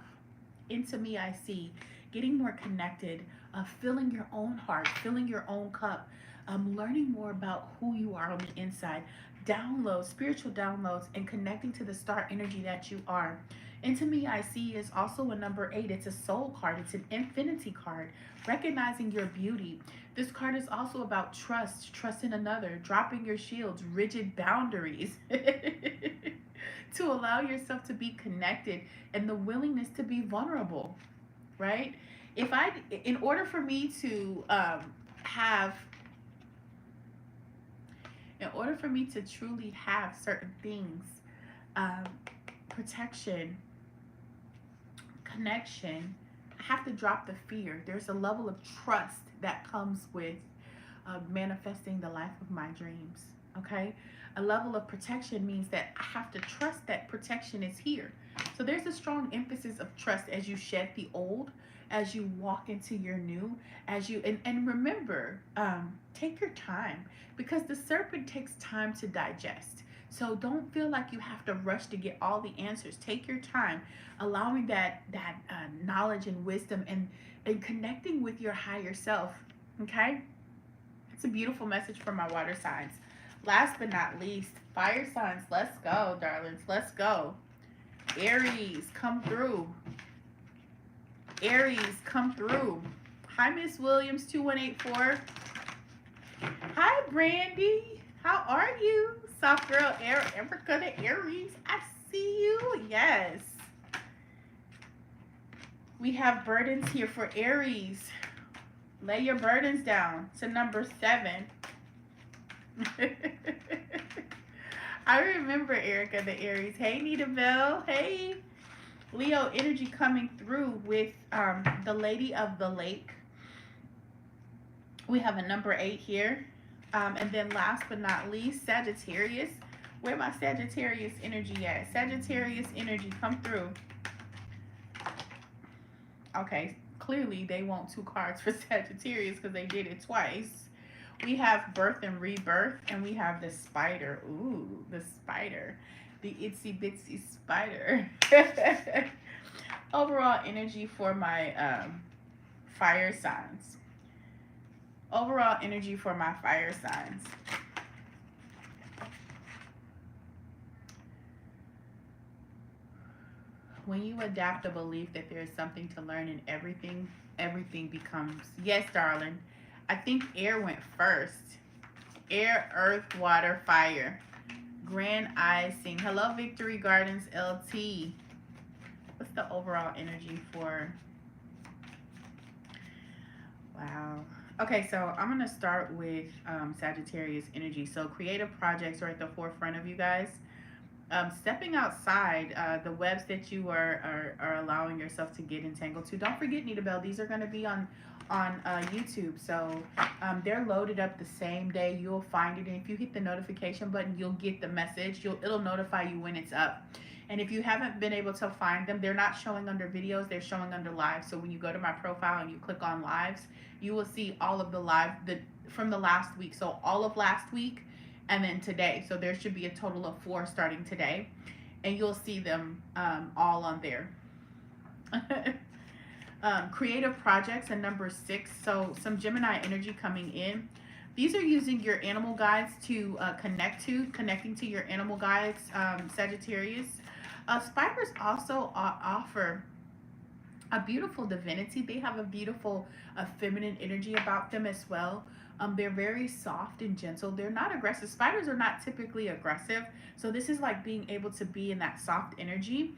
Into Me I See. Getting more connected, filling your own heart, filling your own cup, learning more about who you are on the inside, downloads, spiritual downloads, and connecting to the star energy that you are. Into Me I See is also a number 8. It's a soul card. It's an infinity card. Recognizing your beauty. This card is also about trust, trust in another, dropping your shields, rigid boundaries to allow yourself to be connected and the willingness to be vulnerable, right? In order for me to truly have certain things, protection, connection, I have to drop the fear. There's a level of trust that comes with manifesting the life of my dreams, okay? A level of protection means that I have to trust that protection is here. So there's a strong emphasis of trust as you shed the old, as you walk into your new, and remember, take your time, because the serpent takes time to digest. So don't feel like you have to rush to get all the answers. Take your time, allowing that knowledge and wisdom and connecting with your higher self, okay? It's a beautiful message for my water signs. Last but not least, fire signs. Let's go, darlings. Let's go. Aries, come through. Aries, come through. Hi, Miss Williams, 2184. Hi, Brandy. How are you? Soft girl, Erica the Aries. I see you. Yes. We have burdens here for Aries. Lay your burdens down to number 7. I remember Erica the Aries. Hey, Nita Bell. Hey. Leo energy coming through with the Lady of the Lake. We have a number 8 here. And then last but not least, Sagittarius. Where my Sagittarius energy at? Sagittarius energy, come through. Okay, clearly they want 2 cards for Sagittarius because they did it twice. We have Birth and Rebirth, and we have the spider. Ooh, the spider. The itsy bitsy spider. Overall energy for my fire signs. Overall energy for my fire signs. When you adapt a belief that there is something to learn in everything, everything becomes. Yes, darling. I think air went first. Air, earth, water, fire. Grand Icing. Hello, Victory Gardens LT. What's the overall energy for? Wow. Okay, so I'm going to start with Sagittarius energy. So creative projects are at the forefront of you guys. Stepping outside the webs that you are allowing yourself to get entangled to. Don't forget, Nita Bell, these are going to be on YouTube. So they're loaded up the same day. You'll find it. And if you hit the notification button, you'll get the message. It'll notify you when it's up. And if you haven't been able to find them, they're not showing under videos. They're showing under live. So when you go to my profile and you click on lives, you will see all of the live from the last week. So all of last week and then today. So there should be a total of 4 starting today. And you'll see them all on there. Creative projects and number 6. So some Gemini energy coming in. These are using your animal guides to connecting to your animal guides, Sagittarius. Spiders also offer a beautiful divinity. They have a beautiful feminine energy about them as well. They're very soft and gentle. They're not aggressive. Spiders are not typically aggressive. So this is like being able to be in that soft energy.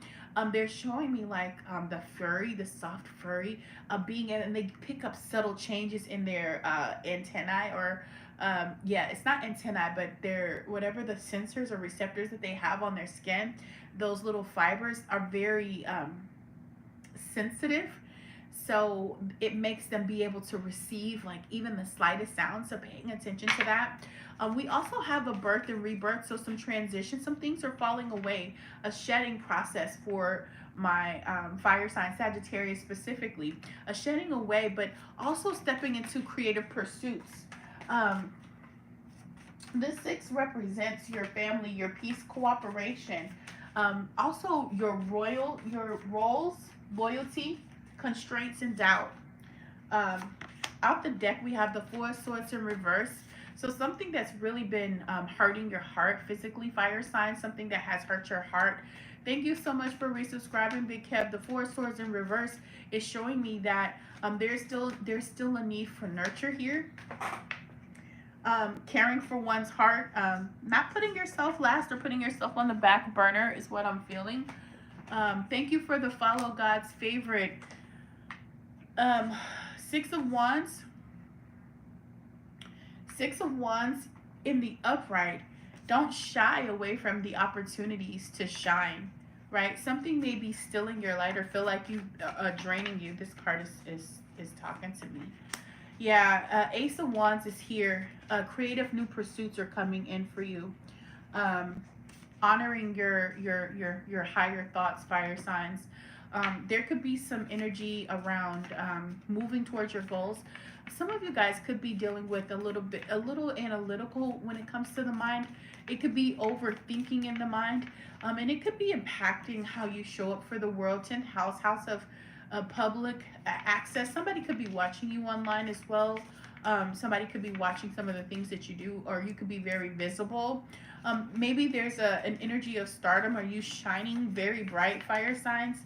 They're showing me like the furry, the soft furry, being in, and they pick up subtle changes in their antennae, or yeah, it's not antennae, but they're whatever the sensors or receptors that they have on their skin. Those little fibers are very sensitive, so it makes them be able to receive like even the slightest sound. So paying attention to that. We also have a birth and rebirth, so some transition, some things are falling away, a shedding process for my fire sign Sagittarius specifically, a shedding away, but also stepping into creative pursuits. The 6 represents your family, your peace, cooperation, also your roles, loyalty, constraints, and doubt. Out the deck, we have the 4 of Swords in reverse. So something that's really been hurting your heart physically, fire sign, something that has hurt your heart. Thank you so much for resubscribing, Big Kev. The 4 of Swords in reverse is showing me that there's still a need for nurture here. Caring for one's heart, not putting yourself last or putting yourself on the back burner is what I'm feeling. Thank you for the follow, God's favorite. 6 of Wands. 6 of Wands in the upright. Don't shy away from the opportunities to shine, right? Something may be stealing your light or feel like you draining you. This card is talking to me. Yeah, Ace of Wands is here. Creative new pursuits are coming in for you. Honoring your higher thoughts, fire signs. There could be some energy around moving towards your goals. Some of you guys could be dealing with a little analytical when it comes to the mind. It could be overthinking in the mind, and it could be impacting how you show up for the world. 10th house, house of public access. Somebody could be watching you online as well. Somebody could be watching some of the things that you do, or you could be very visible. Maybe there's an energy of stardom. Are you shining very bright, fire signs?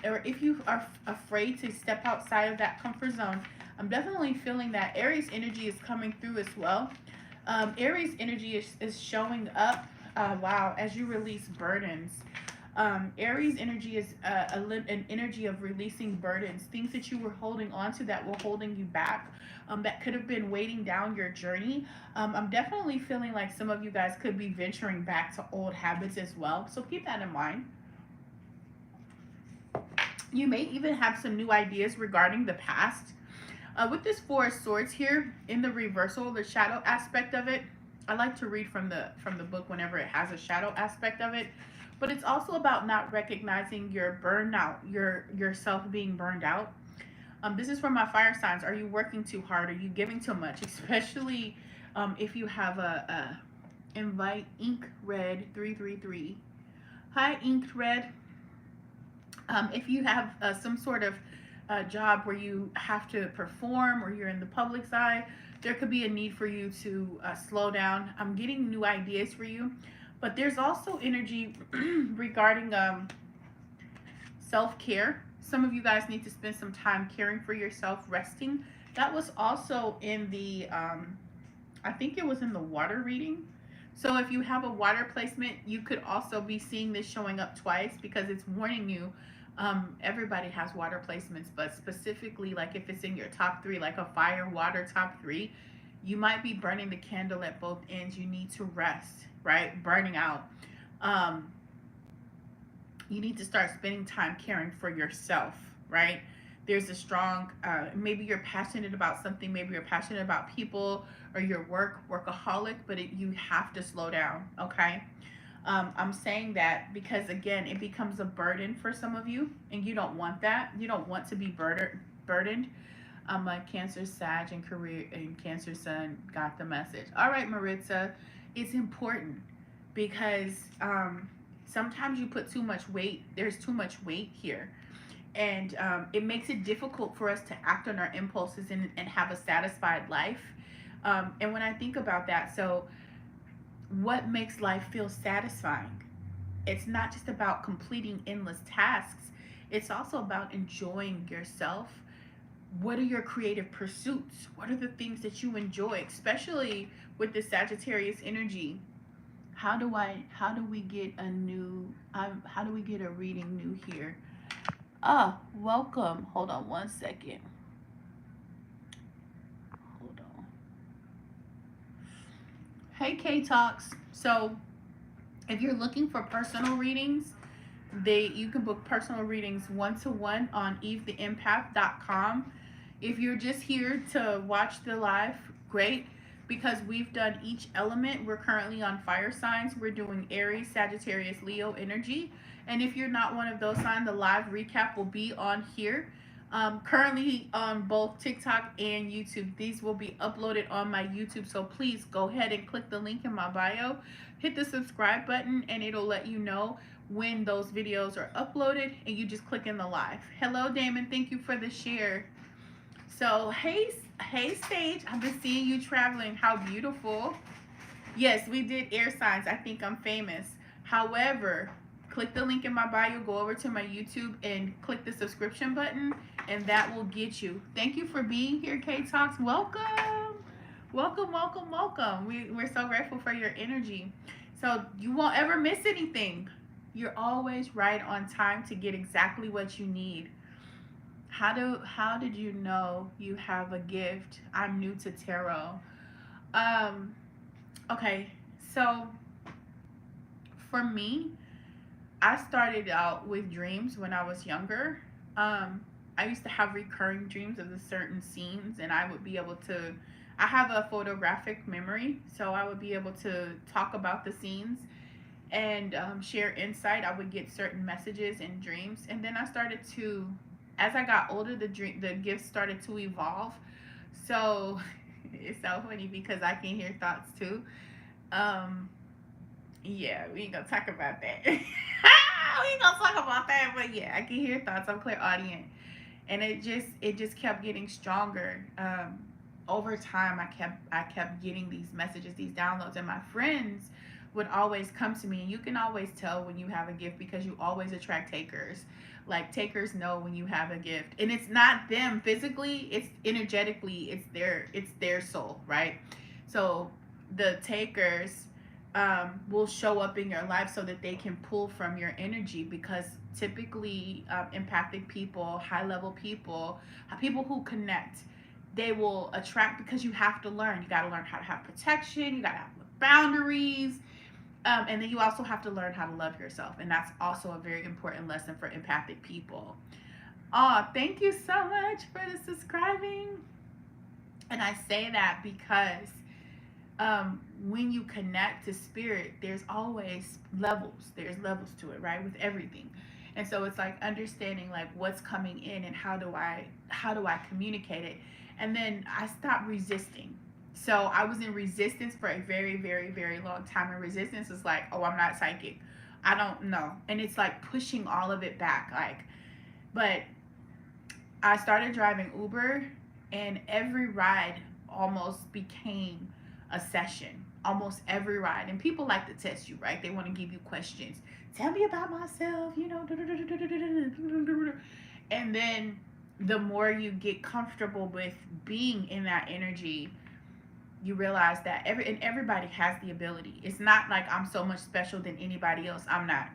Or if you are afraid to step outside of that comfort zone, I'm definitely feeling that Aries energy is coming through as well. Aries energy is showing up, wow, as you release burdens. Aries energy is an energy of releasing burdens, things that you were holding on to that were holding you back, that could have been weighting down your journey. I'm definitely feeling like some of you guys could be venturing back to old habits as well, so keep that in mind. You may even have some new ideas regarding the past. With this 4 of Swords here in the reversal, the shadow aspect of it, I like to read from the book whenever it has a shadow aspect of it. But it's also about not recognizing your burnout, yourself being burned out. This is for my fire signs. Are you working too hard? Are you giving too much? Especially if you have a invite Ink Red 333. Hi, Inked Red. If you have some sort of job where you have to perform or you're in the public's eye, there could be a need for you to slow down. I'm getting new ideas for you. But there's also energy regarding self-care. Some of you guys need to spend some time caring for yourself, resting. That was also in the, I think it was in the water reading. So if you have a water placement, you could also be seeing this showing up twice because it's warning you. Everybody has water placements, but specifically like if it's in your top 3, like a fire, water, top 3, you might be burning the candle at both ends. You need to rest. Right? Burning out. You need to start spending time caring for yourself, right? There's a strong, maybe you're passionate about something, maybe you're passionate about people or your workaholic, but you have to slow down, okay? I'm saying that because, again, it becomes a burden for some of you, and you don't want that. You don't want to be burdened. Like Cancer, Sag, and career, and Cancer Sun got the message. All right, Maritza. It's important because sometimes you put too much weight. There's too much weight here. And it makes it difficult for us to act on our impulses and have a satisfied life. And when I think about that, so what makes life feel satisfying? It's not just about completing endless tasks. It's also about enjoying yourself, What are your creative pursuits? What are the things that you enjoy, especially with the Sagittarius energy? How do we get a new, how do we get a reading new here? Welcome. Hold on one second. Hold on. Hey, K-Talks. So if you're looking for personal readings, you can book personal readings 1-to-1 on evetheempath.com. If you're just here to watch the live, great, because we've done each element. We're currently on fire signs. We're doing Aries, Sagittarius, Leo energy. And if you're not one of those signs, the live recap will be on here. Currently on both TikTok and YouTube. These will be uploaded on my YouTube, so please go ahead and click the link in my bio. Hit the subscribe button and it'll let you know when those videos are uploaded, and you just click in the live. Hello, Damon. Thank you for the share. So, hey, Sage. I've been seeing you traveling. How beautiful. Yes, we did air signs. I think I'm famous. However, click the link in my bio, go over to my YouTube and click the subscription button, and that will get you. Thank you for being here, K-Talks. Welcome. Welcome, welcome, welcome. We're so grateful for your energy. So you won't ever miss anything. You're always right on time to get exactly what you need. How did you know you have a gift? I'm new to tarot. Okay, so for me, I started out with dreams when I was younger. I used to have recurring dreams of the certain scenes, and I would be able to, I have a photographic memory, so I would be able to talk about the scenes and share insight. I would get certain messages in dreams, and then I started to, as I got older, the gifts started to evolve. So it's so funny because I can hear thoughts too. Yeah, we ain't gonna talk about that. We ain't gonna talk about that, but yeah, I can hear thoughts. I'm clairaudient, and it just kept getting stronger. Over time, I kept getting these messages, these downloads, and my friends would always come to me. And you can always tell when you have a gift because you always attract takers. Like, takers know when you have a gift, and it's not them physically, it's energetically, it's their soul, right? So the takers will show up in your life so that they can pull from your energy, because typically empathic people, high level people, people who connect, they will attract, because you have to learn. You got to learn how to have protection, you got to have boundaries, and then you also have to learn how to love yourself, and that's also a very important lesson for empathic people. Thank you so much for the subscribing. And I say that because when you connect to spirit, there's always levels. There's levels to it, right? With everything. And so it's like understanding like what's coming in and how do I communicate it. And then I stopped resisting. So I was in resistance for a very, very, very long time. And resistance is like, oh, I'm not psychic. I don't know. And it's like pushing all of it back. But I started driving Uber, and every ride almost became a session. Almost every ride. And people like to test you, right? They want to give you questions. Tell me about myself, you know. And then the more you get comfortable with being in that energy, you realize that everybody has the ability. It's not like I'm so much special than anybody else. I'm not.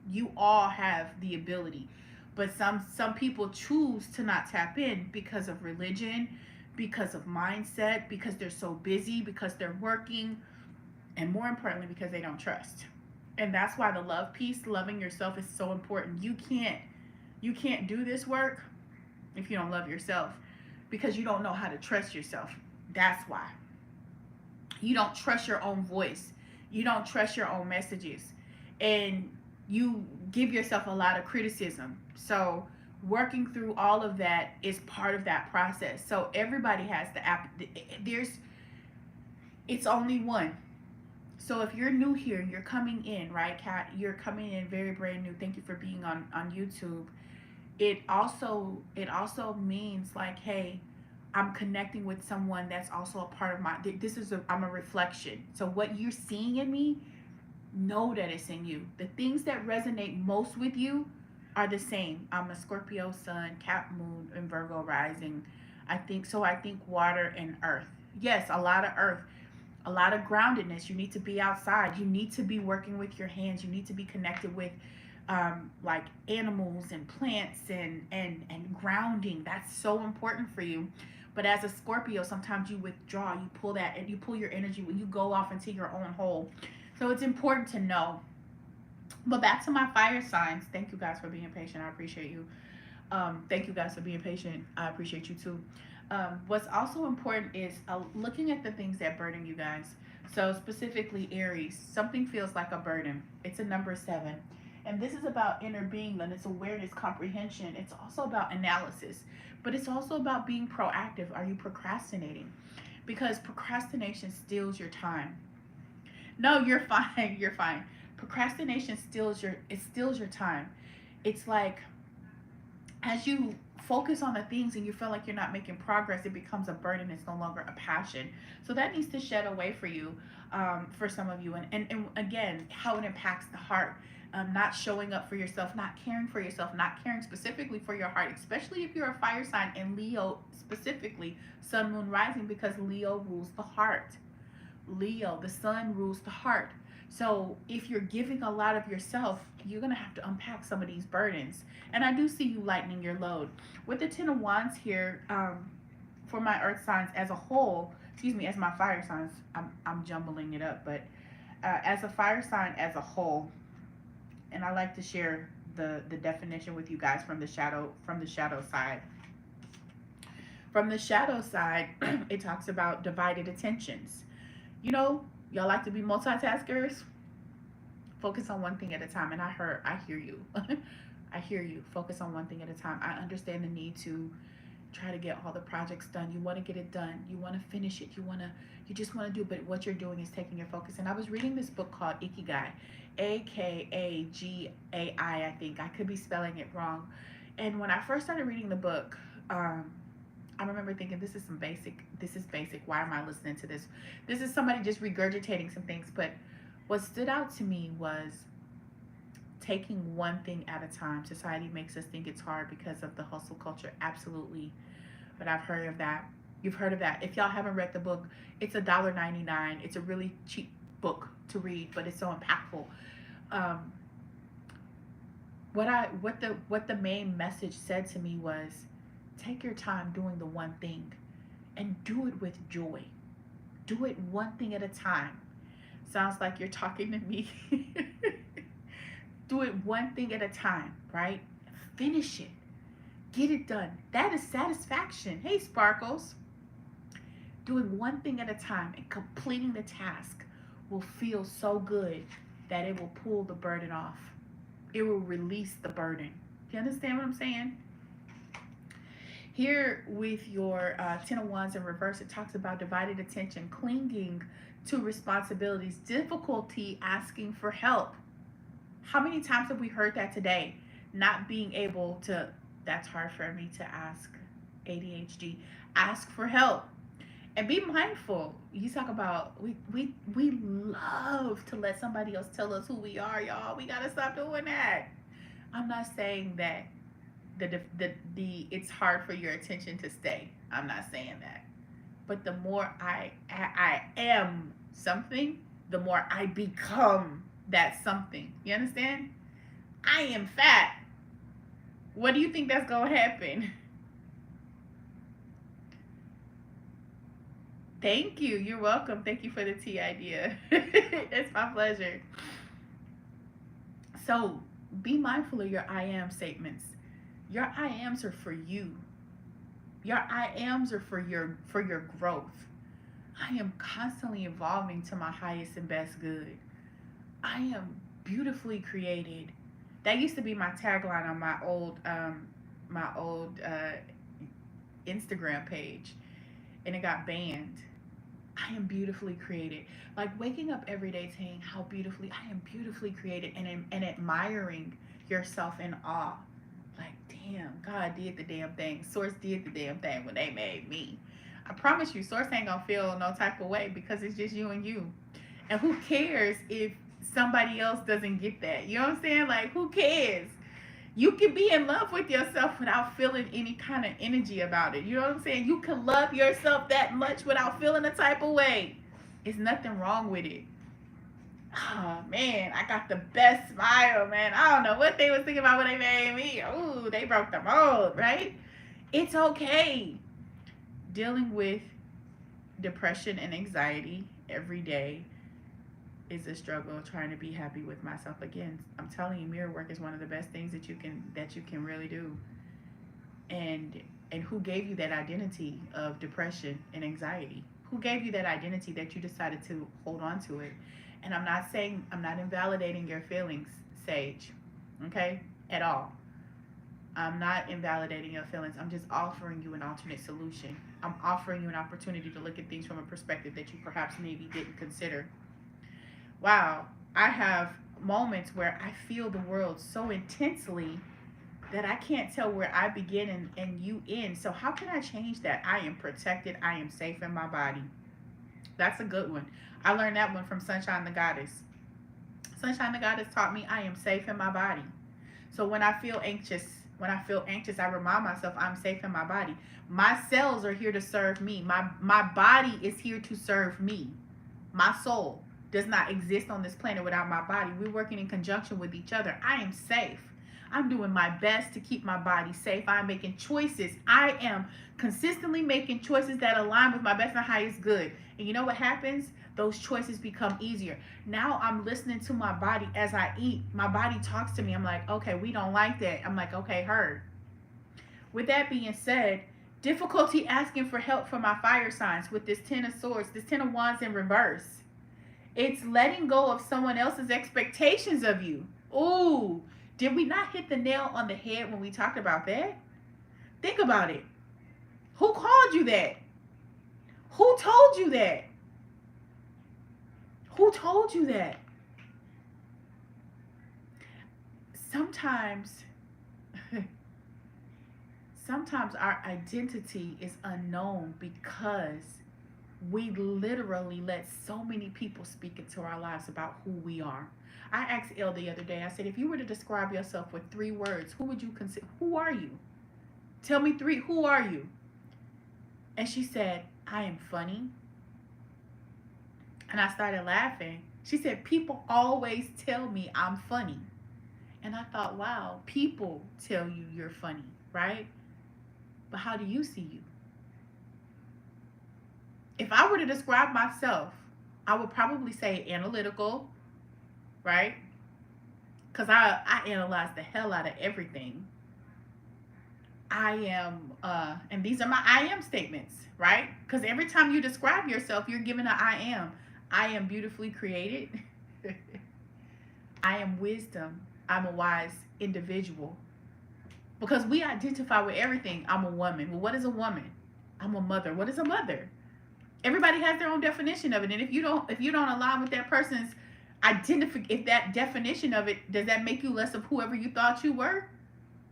You all have the ability. But some people choose to not tap in because of religion, because of mindset, because they're so busy, because they're working, and more importantly, because they don't trust. And that's why the love piece, loving yourself, is so important. You can't do this work if you don't love yourself, because you don't know how to trust yourself. That's why. You don't trust your own voice. You don't trust your own messages. And you give yourself a lot of criticism. So working through all of that is part of that process. So everybody has the app. It's only one. So if you're new here and you're coming in, right, Kat, you're coming in very brand new. Thank you for being on YouTube. It also means like, hey, I'm connecting with someone that's also a part of I'm a reflection. So what you're seeing in me, know that it's in you. The things that resonate most with you are the same. I'm a Scorpio sun, Cap moon, and Virgo rising. I think water and earth. Yes, a lot of earth, a lot of groundedness. You need to be outside. You need to be working with your hands. You need to be connected with like animals and plants and grounding. That's so important for you. But as a Scorpio, sometimes you withdraw. You pull that and you pull your energy when you go off into your own hole. So it's important to know. But back to my fire signs. Thank you guys for being patient. I appreciate you. Thank you guys for being patient. I appreciate you too. What's also important is looking at the things that burden you guys. So specifically Aries, something feels like a burden. It's a number 7. And this is about inner being, and it's awareness, comprehension. It's also about analysis, but it's also about being proactive. Are you procrastinating? Because procrastination steals your time. No, you're fine. You're fine. Procrastination steals your time. It's like as you focus on the things and you feel like you're not making progress, it becomes a burden. It's no longer a passion. So that needs to shed away for you, for some of you. And again, how it impacts the heart. Not showing up for yourself, not caring for yourself, not caring specifically for your heart, especially if you're a fire sign, and Leo specifically, sun, moon, rising, because Leo rules the heart. Leo, the sun, rules the heart. So if you're giving a lot of yourself, you're going to have to unpack some of these burdens. And I do see you lightening your load. With the 10 of Wands here, for my earth signs as a whole, as my fire signs, I'm jumbling it up, but as a fire sign as a whole, and I like to share the definition with you guys from the shadow side. From the shadow side, it talks about divided attentions. You know, y'all like to be multitaskers. Focus on one thing at a time. And I hear you. I hear you. Focus on one thing at a time. I understand the need to try to get all the projects done. You want to get it done. You want to finish it. You just want to do, but what you're doing is taking your focus. And I was reading this book called Ikigai, Akagai, I think. I could be spelling it wrong. And when I first started reading the book, I remember thinking, this is basic. Why am I listening to this? This is somebody just regurgitating some things. But what stood out to me was taking one thing at a time. Society makes us think it's hard because of the hustle culture. Absolutely. But I've heard of that. You've heard of that. If y'all haven't read the book, it's $1.99. It's a really cheap book to read, but it's so impactful. What the main message said to me was, take your time doing the one thing and do it with joy. Do it one thing at a time. Sounds like you're talking to me. Do it one thing at a time, right? Finish it. Get it done. That is satisfaction. Hey, Sparkles. Doing one thing at a time and completing the task will feel so good that it will pull the burden off. It will release the burden. Do you understand what I'm saying? Here with your 10 of Wands in reverse, it talks about divided attention, clinging to responsibilities, difficulty asking for help. How many times have we heard that today? Not being able to, that's hard for me to ask, ADHD, ask for help. And be mindful. You talk about, we love to let somebody else tell us who we are, y'all. We got to stop doing that. I'm not saying that it's hard for your attention to stay. I'm not saying that. But the more I am something, the more I become that something. You understand? I am fat. What do you think that's going to happen? Thank you. You're welcome. Thank you for the tea idea. It's my pleasure. So be mindful of your I am statements. Your I ams are for you. Your I ams are for your growth. I am constantly evolving to my highest and best good. I am beautifully created. That used to be my tagline on my old Instagram page, and it got banned. I am beautifully created. Like waking up every day saying how beautifully I am beautifully created, and admiring yourself in awe. Like, damn, God did the damn thing. Source did the damn thing when they made me. I promise you, Source ain't gonna feel no type of way because it's just you and you. And who cares if somebody else doesn't get that? You know what I'm saying? Like, who cares? You can be in love with yourself without feeling any kind of energy about it. You know what I'm saying? You can love yourself that much without feeling a type of way. There's nothing wrong with it. Oh man, I got the best smile, man. I don't know what they was thinking about when they made me. Ooh, they broke the mold, right? It's okay. Dealing with depression and anxiety every day is a struggle, trying to be happy with myself. Again, I'm telling you, mirror work is one of the best things that you can really do. And who gave you that identity of depression and anxiety? Who gave you that identity that you decided to hold on to it? And I'm not invalidating your feelings, Sage, okay, at all. I'm not invalidating your feelings. I'm just offering you an alternate solution. I'm offering you an opportunity to look at things from a perspective that you perhaps maybe didn't consider. Wow, I have moments where I feel the world so intensely that I can't tell where I begin and you end. So how can I change that? I am protected. I am safe in my body. That's a good one. I learned that one from Sunshine the Goddess. Sunshine the Goddess taught me I am safe in my body. So when I feel anxious, I remind myself I'm safe in my body. My cells are here to serve me. My body is here to serve me. My soul does not exist on this planet without my body. We're working in conjunction with each other. I am safe. I'm doing my best to keep my body safe. I'm making choices. I am consistently making choices that align with my best and highest good. And you know what happens? Those choices become easier. Now I'm listening to my body as I eat. My body talks to me. I'm like, okay, we don't like that. I'm like, okay, heard. With that being said, difficulty asking for help from my fire signs with this 10 of swords, this 10 of wands in reverse. It's letting go of someone else's expectations of you. Ooh, did we not hit the nail on the head when we talked about that? Think about it. Who called you that? Who told you that? Who told you that? Sometimes our identity is unknown because we literally let so many people speak into our lives about who we are. I asked Elle the other day, I said, if you were to describe yourself with 3 words, who would you consider? Who are you? Tell me 3. Who are you? And she said, I am funny. And I started laughing. She said, people always tell me I'm funny. And I thought, wow, people tell you you're funny, right? But how do you see you? If I were to describe myself, I would probably say analytical, right? Because I analyze the hell out of everything. I am, and these are my I am statements, right? Because every time you describe yourself, you're given an I am. I am beautifully created. I am wisdom. I'm a wise individual. Because we identify with everything. I'm a woman. Well, what is a woman? I'm a mother. What is a mother? Everybody has their own definition of it. And if you don't align with that person's if that definition of it, does that make you less of whoever you thought you were?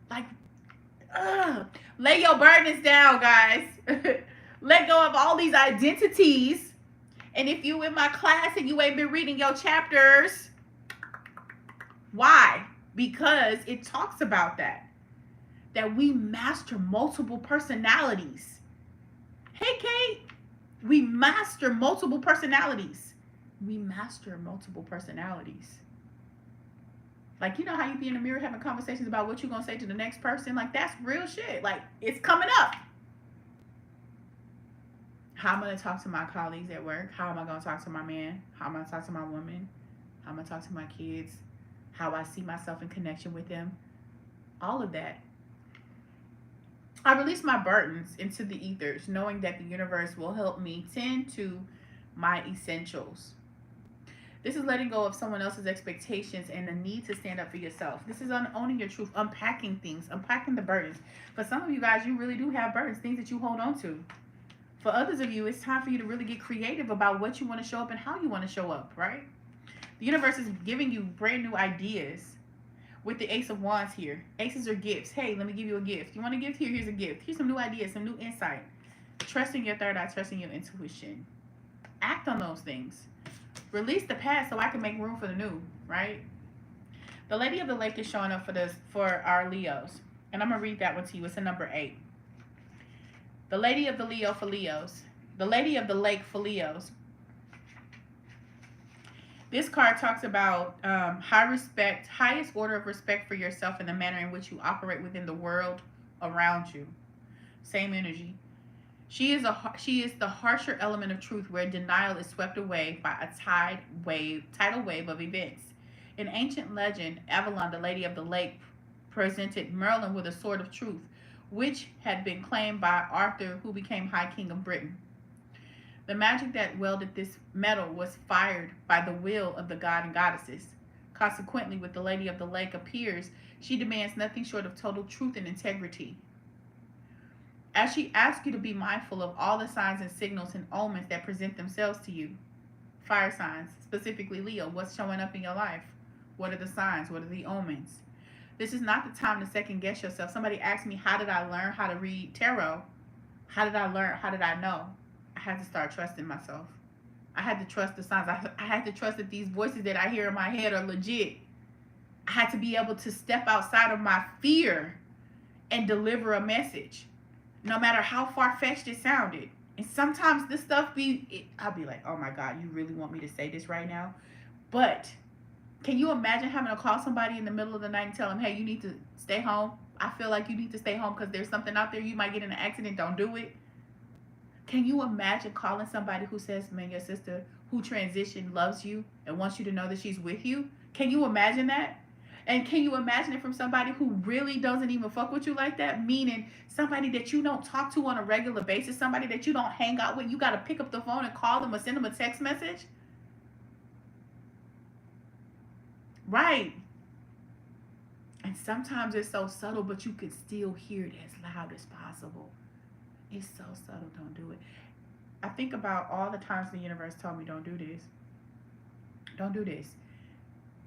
Like, lay your burdens down, guys. Let go of all these identities. And if you in my class and you ain't been reading your chapters, why? Because it talks about that we master multiple personalities. Hey, Kate, we master multiple personalities. We master multiple personalities. Like, you know how you be in the mirror having conversations about what you're going to say to the next person? Like, that's real shit. Like, it's coming up. How am I going to talk to my colleagues at work? How am I going to talk to my man? How am I going to talk to my woman? How am I going to talk to my kids? How I see myself in connection with them? All of that. I release my burdens into the ethers, knowing that the universe will help me tend to my essentials. This is letting go of someone else's expectations and the need to stand up for yourself. This is owning your truth, unpacking things, unpacking the burdens. For some of you guys, you really do have burdens, things that you hold on to. For others of you, it's time for you to really get creative about what you want to show up and how you want to show up, right? The universe is giving you brand new ideas with the Ace of Wands here. Aces are gifts. Hey, let me give you a gift. You want a gift? Here's a gift. Here's some new ideas, some new insight. Trusting your third eye, trusting your intuition. Act on those things. Release the past so I can make room for the new, right? The Lady of the Lake is showing up for our Leos. And I'm going to read that one to you. It's a number 8. The Lady of the Leo for Leos. The Lady of the Lake for Leos. This card talks about highest order of respect for yourself and the manner in which you operate within the world around you. Same energy. She is the harsher element of truth where denial is swept away by a tidal wave of events. In ancient legend, Avalon, the Lady of the Lake, presented Merlin with a sword of truth, which had been claimed by Arthur, who became High King of Britain. The magic that wielded this metal was fired by the will of the god and goddesses. Consequently, with the Lady of the Lake appears, she demands nothing short of total truth and integrity. As she asks you to be mindful of all the signs and signals and omens that present themselves to you. Fire signs, specifically Leo, what's showing up in your life? What are the signs? What are the omens? This is not the time to second guess yourself. Somebody asked me, how did I learn how to read tarot? How did I learn? How did I know? I had to start trusting myself. I had to trust the signs. I had to trust that these voices that I hear in my head are legit. I had to be able to step outside of my fear and deliver a message, no matter how far-fetched it sounded. And sometimes this stuff I'll be like, oh my God, you really want me to say this right now? But can you imagine having to call somebody in the middle of the night and tell them, hey, you need to stay home? I feel like you need to stay home because there's something out there. You might get in an accident. Don't do it. Can you imagine calling somebody who says, man, your sister who transitioned loves you and wants you to know that she's with you? Can you imagine that? And can you imagine it from somebody who really doesn't even fuck with you like that? Meaning somebody that you don't talk to on a regular basis, somebody that you don't hang out with. You got to pick up the phone and call them or send them a text message. Right. And sometimes it's so subtle, but you can still hear it as loud as possible. It's so subtle. Don't do it. I think about all the times the universe told me, don't do this. Don't do this.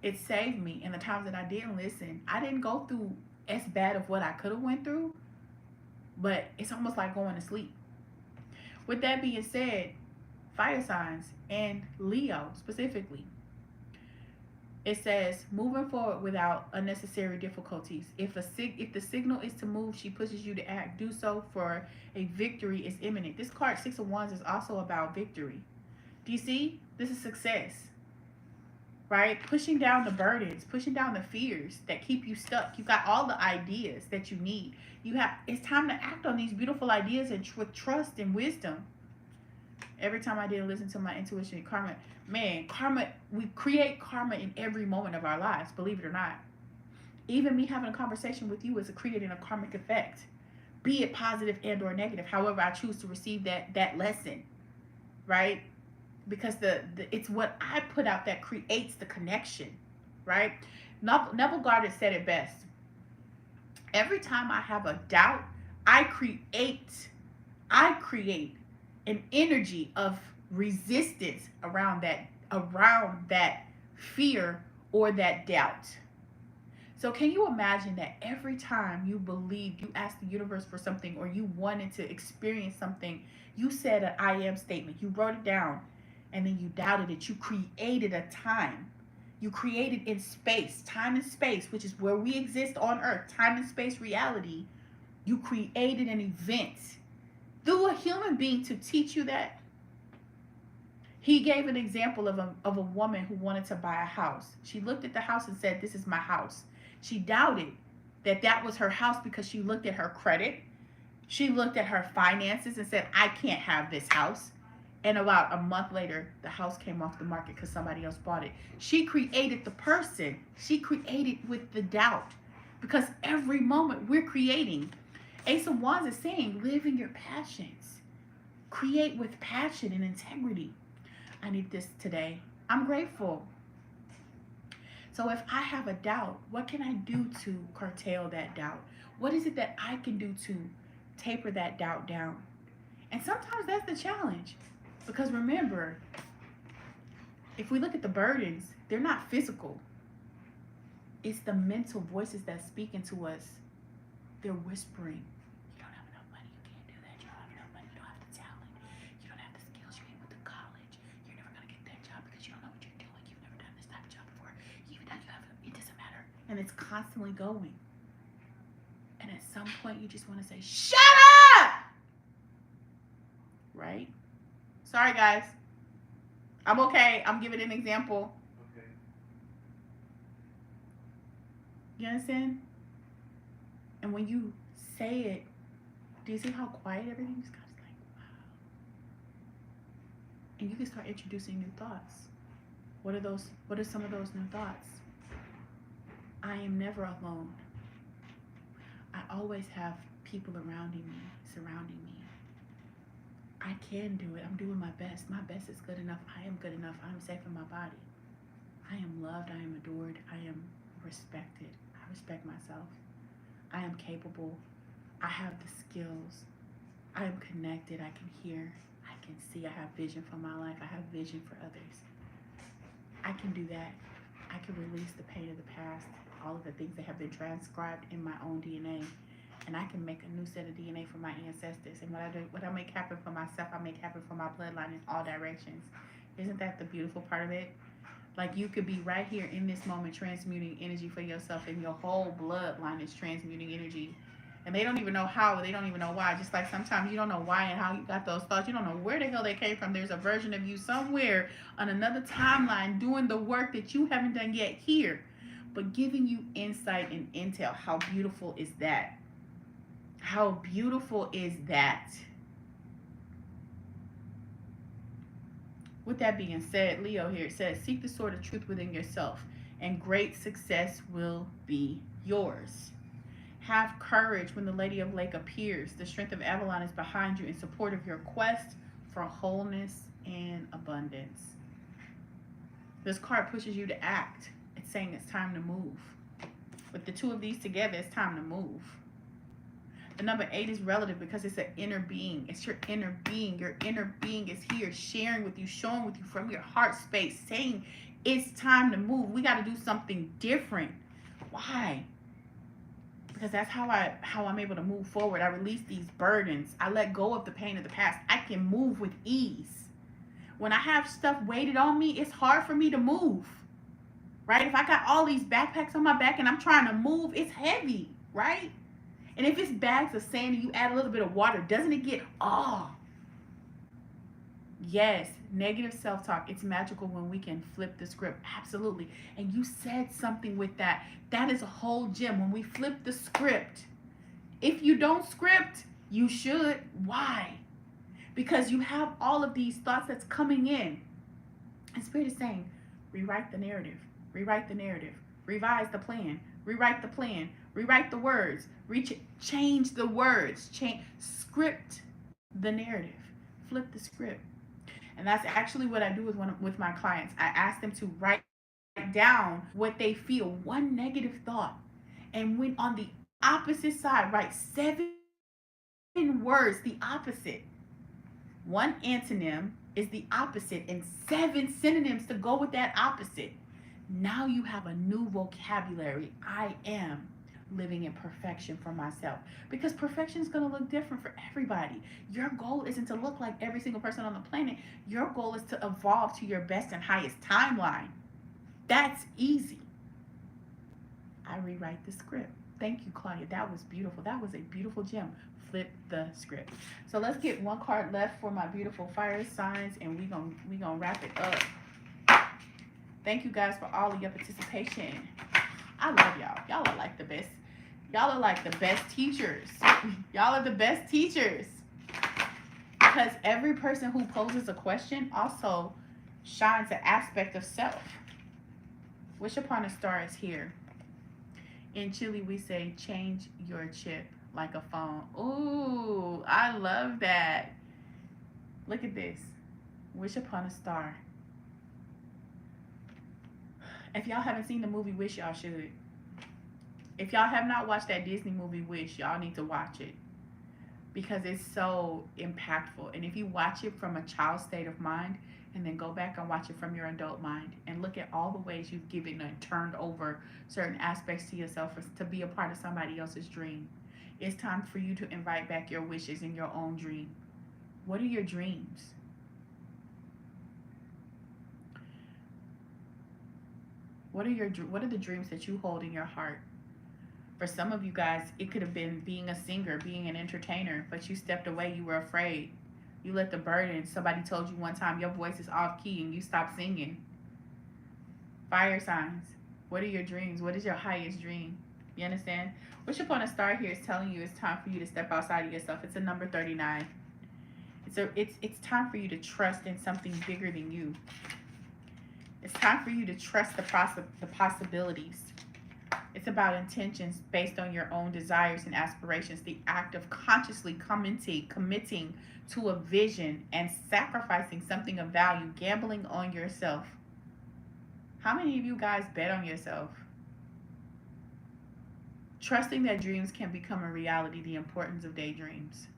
It saved me. And the times that I didn't listen, I didn't go through as bad of what I could have went through, but it's almost like going to sleep. With that being said, fire signs and Leo specifically, it says, moving forward without unnecessary difficulties. If the signal is to move, she pushes you to act. Do so, for a victory is imminent. This card, 6 of Wands, is also about victory. Do you see? This is success. Right? Pushing down the burdens, pushing down the fears that keep you stuck. You got all the ideas that you need. It's time to act on these beautiful ideas and with trust and wisdom. Every time I didn't listen to my intuition, karma, we create karma in every moment of our lives, believe it or not. Even me having a conversation with you is creating a karmic effect, be it positive and or negative. However, I choose to receive that lesson, right? Because it's what I put out that creates the connection, right? Neville Goddard said it best. Every time I have a doubt, I create an energy of resistance around that fear or that doubt. So can you imagine that every time you believed, you asked the universe for something, or you wanted to experience something, you said an I am statement, you wrote it down, and then you doubted it. You created a time. You created in space, time and space, which is where we exist on Earth, time and space reality. You created an event through a human being to teach you that. He gave an example of a woman who wanted to buy a house. She looked at the house and said, this is my house. She doubted that was her house because she looked at her credit. She looked at her finances and said, I can't have this house. And about a month later, the house came off the market because somebody else bought it. She created the person. She created with the doubt. Because every moment we're creating. Ace of Wands is saying, live in your passions. Create with passion and integrity. I need this today. I'm grateful. So if I have a doubt, what can I do to curtail that doubt? What is it that I can do to taper that doubt down? And sometimes that's the challenge. Because remember, if we look at the burdens, they're not physical. It's the mental voices that's speaking to us. They're whispering. You don't have enough money. You can't do that. You don't have enough money. You don't have the talent. You don't have the skills. You ain't went to college. You're never going to get that job because you don't know what you're doing. You've never done this type of job before. Even though it doesn't matter. And it's constantly going. And at some point, you just want to say, shut up! Right? Sorry, guys. I'm okay. I'm giving an example. Okay. You understand? And when you say it, do you see how quiet everything just got? Like, wow. And you can start introducing new thoughts. What are those? What are some of those new thoughts? I am never alone. I always have people surrounding me. I can do it. I'm doing my best. My best is good enough. I am good enough. I am safe in my body. I am loved. I am adored. I am respected. I respect myself. I am capable. I have the skills. I am connected. I can hear. I can see. I have vision for my life. I have vision for others. I can do that. I can release the pain of the past, all of the things that have been transcribed in my own DNA. And I can make a new set of DNA for my ancestors. And what I make happen for myself, I make happen for my bloodline in all directions. Isn't that the beautiful part of it? Like, you could be right here in this moment transmuting energy for yourself, and your whole bloodline is transmuting energy. And they don't even know how, they don't even know why. Just like sometimes you don't know why and how you got those thoughts. You don't know where the hell they came from. There's a version of you somewhere on another timeline doing the work that you haven't done yet here, but giving you insight and intel. How beautiful is that? How beautiful is that? With that being said, Leo here, it says, seek the sword of truth within yourself, and great success will be yours. Have courage when the Lady of Lake appears. The strength of Avalon is behind you in support of your quest for wholeness and abundance. This card pushes you to act. It's saying it's time to move. With the two of these together, it's time to move. The number 8 is relative because it's an inner being. It's your inner being. Your inner being is here sharing with you, showing with you from your heart space, saying it's time to move. We got to do something different. Why? Because that's how I'm able to move forward. I release these burdens. I let go of the pain of the past. I can move with ease. When I have stuff weighted on me, it's hard for me to move. Right? If I got all these backpacks on my back and I'm trying to move, it's heavy, right? And if it's bags of sand and you add a little bit of water, doesn't it get, Yes, negative self-talk. It's magical when we can flip the script. Absolutely. And you said something with that. That is a whole gem. When we flip the script, if you don't script, you should. Why? Because you have all of these thoughts that's coming in. And Spirit is saying, rewrite the narrative. Rewrite the narrative. Revise the plan. Rewrite the plan. Rewrite the words. Change the words. Script the narrative. Flip the script. And that's actually what I do with my clients. I ask them to write down what they feel, one negative thought. And when on the opposite side, write 7 words, the opposite. One antonym is the opposite, and 7 synonyms to go with that opposite. Now you have a new vocabulary. I am living in perfection for myself, because perfection is going to look different for everybody. Your goal isn't to look like every single person on the planet. Your goal is to evolve to your best and highest timeline. That's easy. I rewrite the script. Thank you, Claudia. That was beautiful. That was a beautiful gem. Flip the script. So let's get one card left for my beautiful fire signs, and we gonna wrap it up. Thank you guys for all of your participation. I love y'all. Y'all are like the best. Y'all are like the best teachers. Y'all are the best teachers. Because every person who poses a question also shines an aspect of self. Wish upon a star is here. In Chile, we say, change your chip like a phone. Ooh, I love that. Look at this. Wish upon a star. If y'all haven't seen the movie Wish, y'all should. If y'all have not watched that Disney movie Wish, y'all need to watch it, because it's so impactful. And if you watch it from a child's state of mind and then go back and watch it from your adult mind and look at all the ways you've given and turned over certain aspects to yourself to be a part of somebody else's dream, it's time for you to invite back your wishes in your own dream. What are your dreams? What are the dreams that you hold in your heart? For some of you guys, it could have been being a singer, being an entertainer, but you stepped away. You were afraid. You let the burden. Somebody told you one time your voice is off key and you stopped singing. Fire signs. What are your dreams? What is your highest dream? You understand? Worship on a Star here is telling you it's time for you to step outside of yourself. It's a number 39. It's time for you to trust in something bigger than you. It's time for you to trust the possibilities. It's about intentions based on your own desires and aspirations. The act of consciously committing to a vision and sacrificing something of value, gambling on yourself. How many of you guys bet on yourself? Trusting that dreams can become a reality, the importance of daydreams.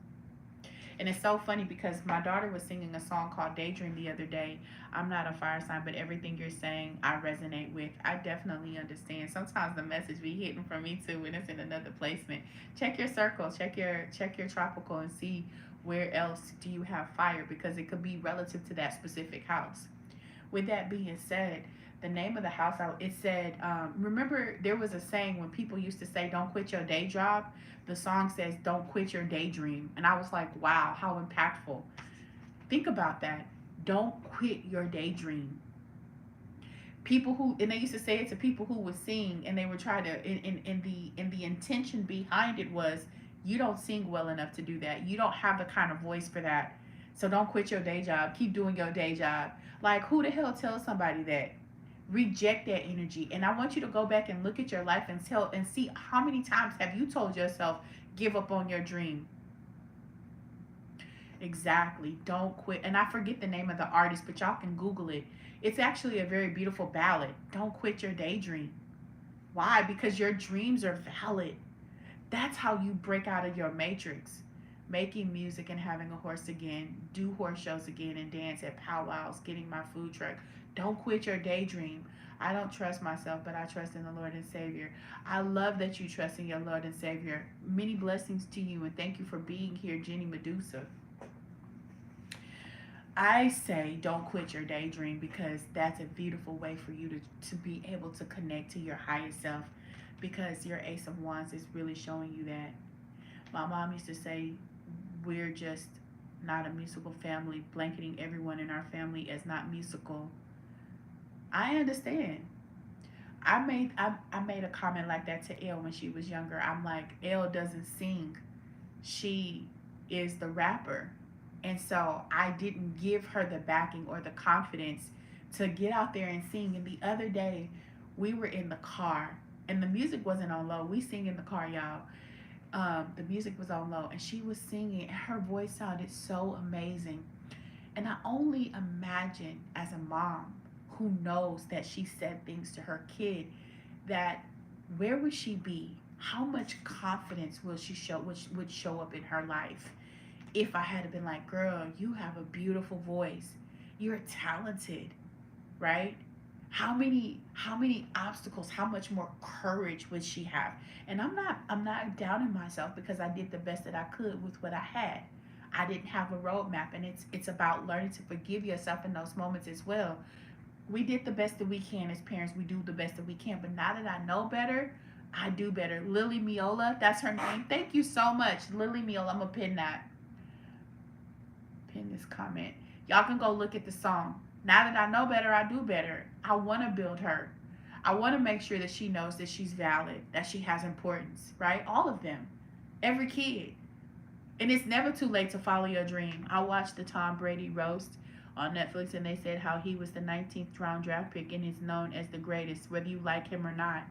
And it's so funny because my daughter was singing a song called Daydream the other day. I'm not a fire sign, but everything you're saying, I resonate with. I definitely understand. Sometimes the message be hitting from me too when it's in another placement. Check your circle, check your tropical and see where else do you have fire, because it could be relative to that specific house. With that being said, the name of the house, it said, remember there was a saying when people used to say, don't quit your day job. The song says, don't quit your daydream. And I was like, wow, how impactful. Think about that. Don't quit your daydream. People who, and they used to say it to people who would sing, and they were trying to, in the intention behind it was, you don't sing well enough to do that. You don't have the kind of voice for that. So don't quit your day job. Keep doing your day job. Like, who the hell tells somebody that? Reject that energy. And I want you to go back and look at your life and see how many times have you told yourself, give up on your dream. Exactly. Don't quit. And I forget the name of the artist, but y'all can Google it. It's actually a very beautiful ballad. Don't quit your daydream. Why? Because your dreams are valid. That's how you break out of your matrix. Making music and having a horse again, do horse shows again, and dance at powwows, getting my food truck. Don't quit your daydream. I don't trust myself, but I trust in the Lord and Savior. I love that you trust in your Lord and Savior. Many blessings to you, and thank you for being here, Jenny Medusa. I say don't quit your daydream, because that's a beautiful way for you to be able to connect to your highest self, because your Ace of Wands is really showing you that. My mom used to say, we're just not a musical family, blanketing everyone in our family as not musical. I understand. I made a comment like that to Elle when she was younger. I'm like, Elle doesn't sing. She is the rapper. And so I didn't give her the backing or the confidence to get out there and sing. And the other day, we were in the car, and the music wasn't on low. We sing in the car, y'all. The music was on low, and she was singing, and her voice sounded so amazing. And I only imagine, as a mom who knows that she said things to her kid, that where would she be? How much confidence will she would show up in her life if I had been like, girl, you have a beautiful voice, you're talented, right? How many obstacles, how much more courage would she have? And I'm not doubting myself, because I did the best that I could with what I had. I didn't have a roadmap, and it's about learning to forgive yourself in those moments as well. We did the best that we can as parents. We do the best that we can. But now that I know better, I do better. Lily Miola, that's her name. Thank you so much, Lily Miola. I'm gonna pin that. Pin this comment. Y'all can go look at the song. Now that I know better, I do better. I want to build her. I want to make sure that she knows that she's valid, that she has importance, right? All of them. Every kid. And it's never too late to follow your dream. I watched the Tom Brady roast on Netflix, and they said how he was the 19th round draft pick and is known as the greatest, whether you like him or not.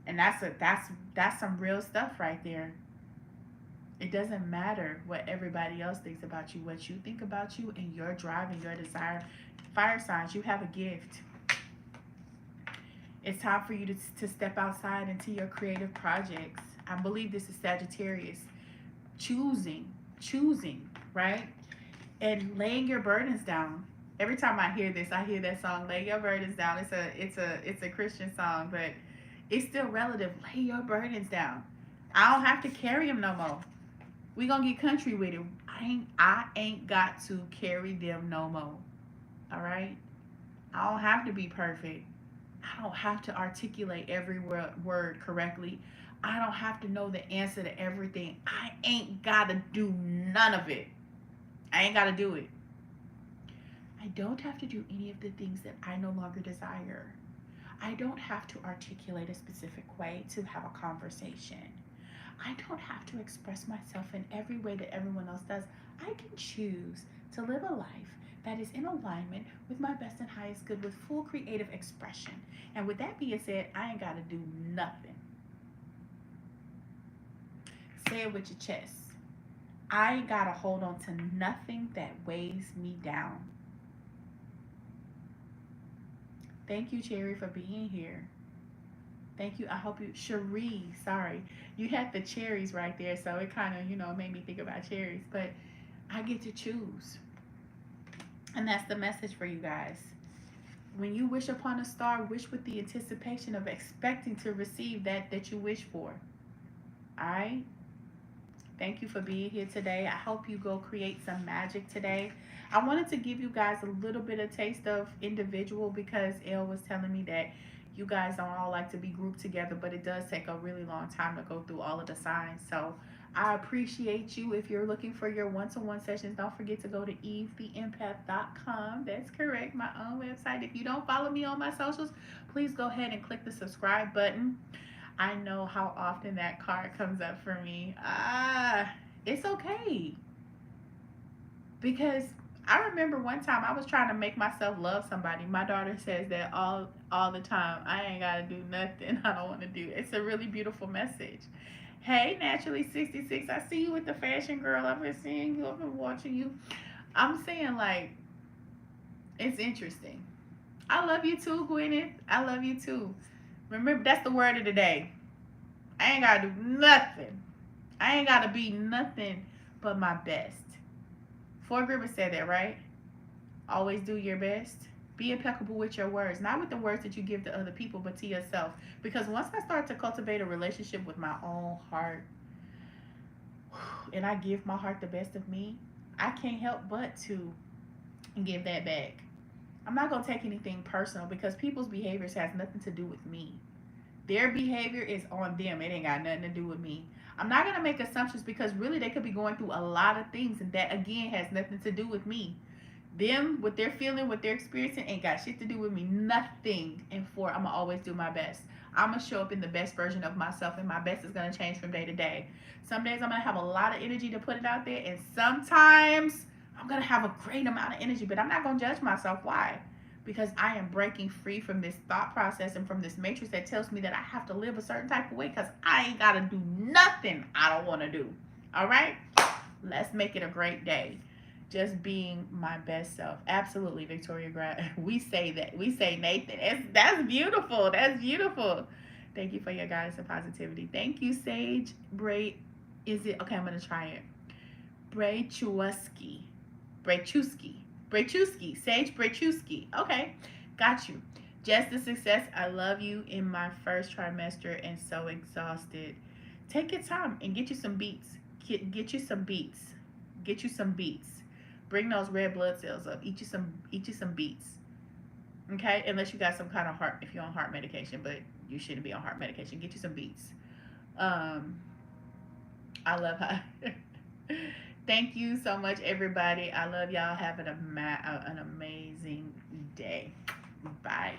And that's some real stuff right there. It doesn't matter what everybody else thinks about you, what you think about you and your drive and your desire. Fire signs, you have a gift. It's time for you to step outside into your creative projects. I believe this is Sagittarius. Choosing, right? And laying your burdens down. Every time I hear this, I hear that song, Lay Your Burdens Down. It's a Christian song, but it's still relative. Lay your burdens down. I don't have to carry them no more. We gonna get country with it. I ain't got to carry them no more. All right? I don't have to be perfect. I don't have to articulate every word correctly. I don't have to know the answer to everything. I ain't got to do none of it. I ain't got to do it. I don't have to do any of the things that I no longer desire. I don't have to articulate a specific way to have a conversation. I don't have to express myself in every way that everyone else does. I can choose to live a life that is in alignment with my best and highest good with full creative expression. And with that being said, I ain't got to do nothing. Say it with your chest. I ain't got to hold on to nothing that weighs me down. Thank you, Cherry, for being here. Thank you. I hope you, Cherie, sorry. You had the cherries right there, so it kind of, made me think about cherries. But I get to choose. And that's the message for you guys. When you wish upon a star, wish with the anticipation of expecting to receive that you wish for. All right? Thank you for being here today. I hope you go create some magic today. I wanted to give you guys a little bit of taste of individual because Elle was telling me that you guys don't all like to be grouped together, but it does take a really long time to go through all of the signs. So I appreciate you. If you're looking for your one-to-one sessions, don't forget to go to evetheenempath.com. That's correct, my own website. If you don't follow me on my socials, please go ahead and click the subscribe button. I know how often that card comes up for me. It's okay. Because I remember one time I was trying to make myself love somebody. My daughter says that all the time. I ain't got to do nothing I don't want to do. It's a really beautiful message. Hey, Naturally 66. I see you with the fashion girl. I've been seeing you. I've been watching you. I'm saying, like, it's interesting. I love you too, Gwyneth. I love you too. Remember, that's the word of the day. I ain't got to do nothing. I ain't got to be nothing but my best. Ford Gribber said that, right? Always do your best. Be impeccable with your words. Not with the words that you give to other people, but to yourself. Because once I start to cultivate a relationship with my own heart, and I give my heart the best of me, I can't help but to give that back. I'm not going to take anything personal because people's behaviors has nothing to do with me. Their behavior is on them. It ain't got nothing to do with me. I'm not going to make assumptions because really they could be going through a lot of things and that again has nothing to do with me. Them, what they're feeling, what they're experiencing ain't got shit to do with me. Nothing. And I'm going to always do my best. I'm going to show up in the best version of myself and my best is going to change from day to day. Some days I'm going to have a lot of energy to put it out there and sometimes I'm going to have a great amount of energy, but I'm not going to judge myself. Why? Because I am breaking free from this thought process and from this matrix that tells me that I have to live a certain type of way because I ain't got to do nothing I don't want to do. All right? Let's make it a great day. Just being my best self. Absolutely, Victoria Grant. We say that. We say Nathan. That's beautiful. That's beautiful. Thank you for your guidance and positivity. Thank you, Sage. Is it? Okay, I'm going to try it. Brechewski. Sage Brechewski. Okay, got you. Just a success. I love you in my first trimester and so exhausted. Take your time and get you some beets. Get you some beets. Get you some beets. Bring those red blood cells up. Eat you some beets. Okay, unless you got some kind of heart, if you're on heart medication, but you shouldn't be on heart medication. Get you some beets. I love how. Thank you so much, everybody. I love y'all. Have an amazing day. Bye.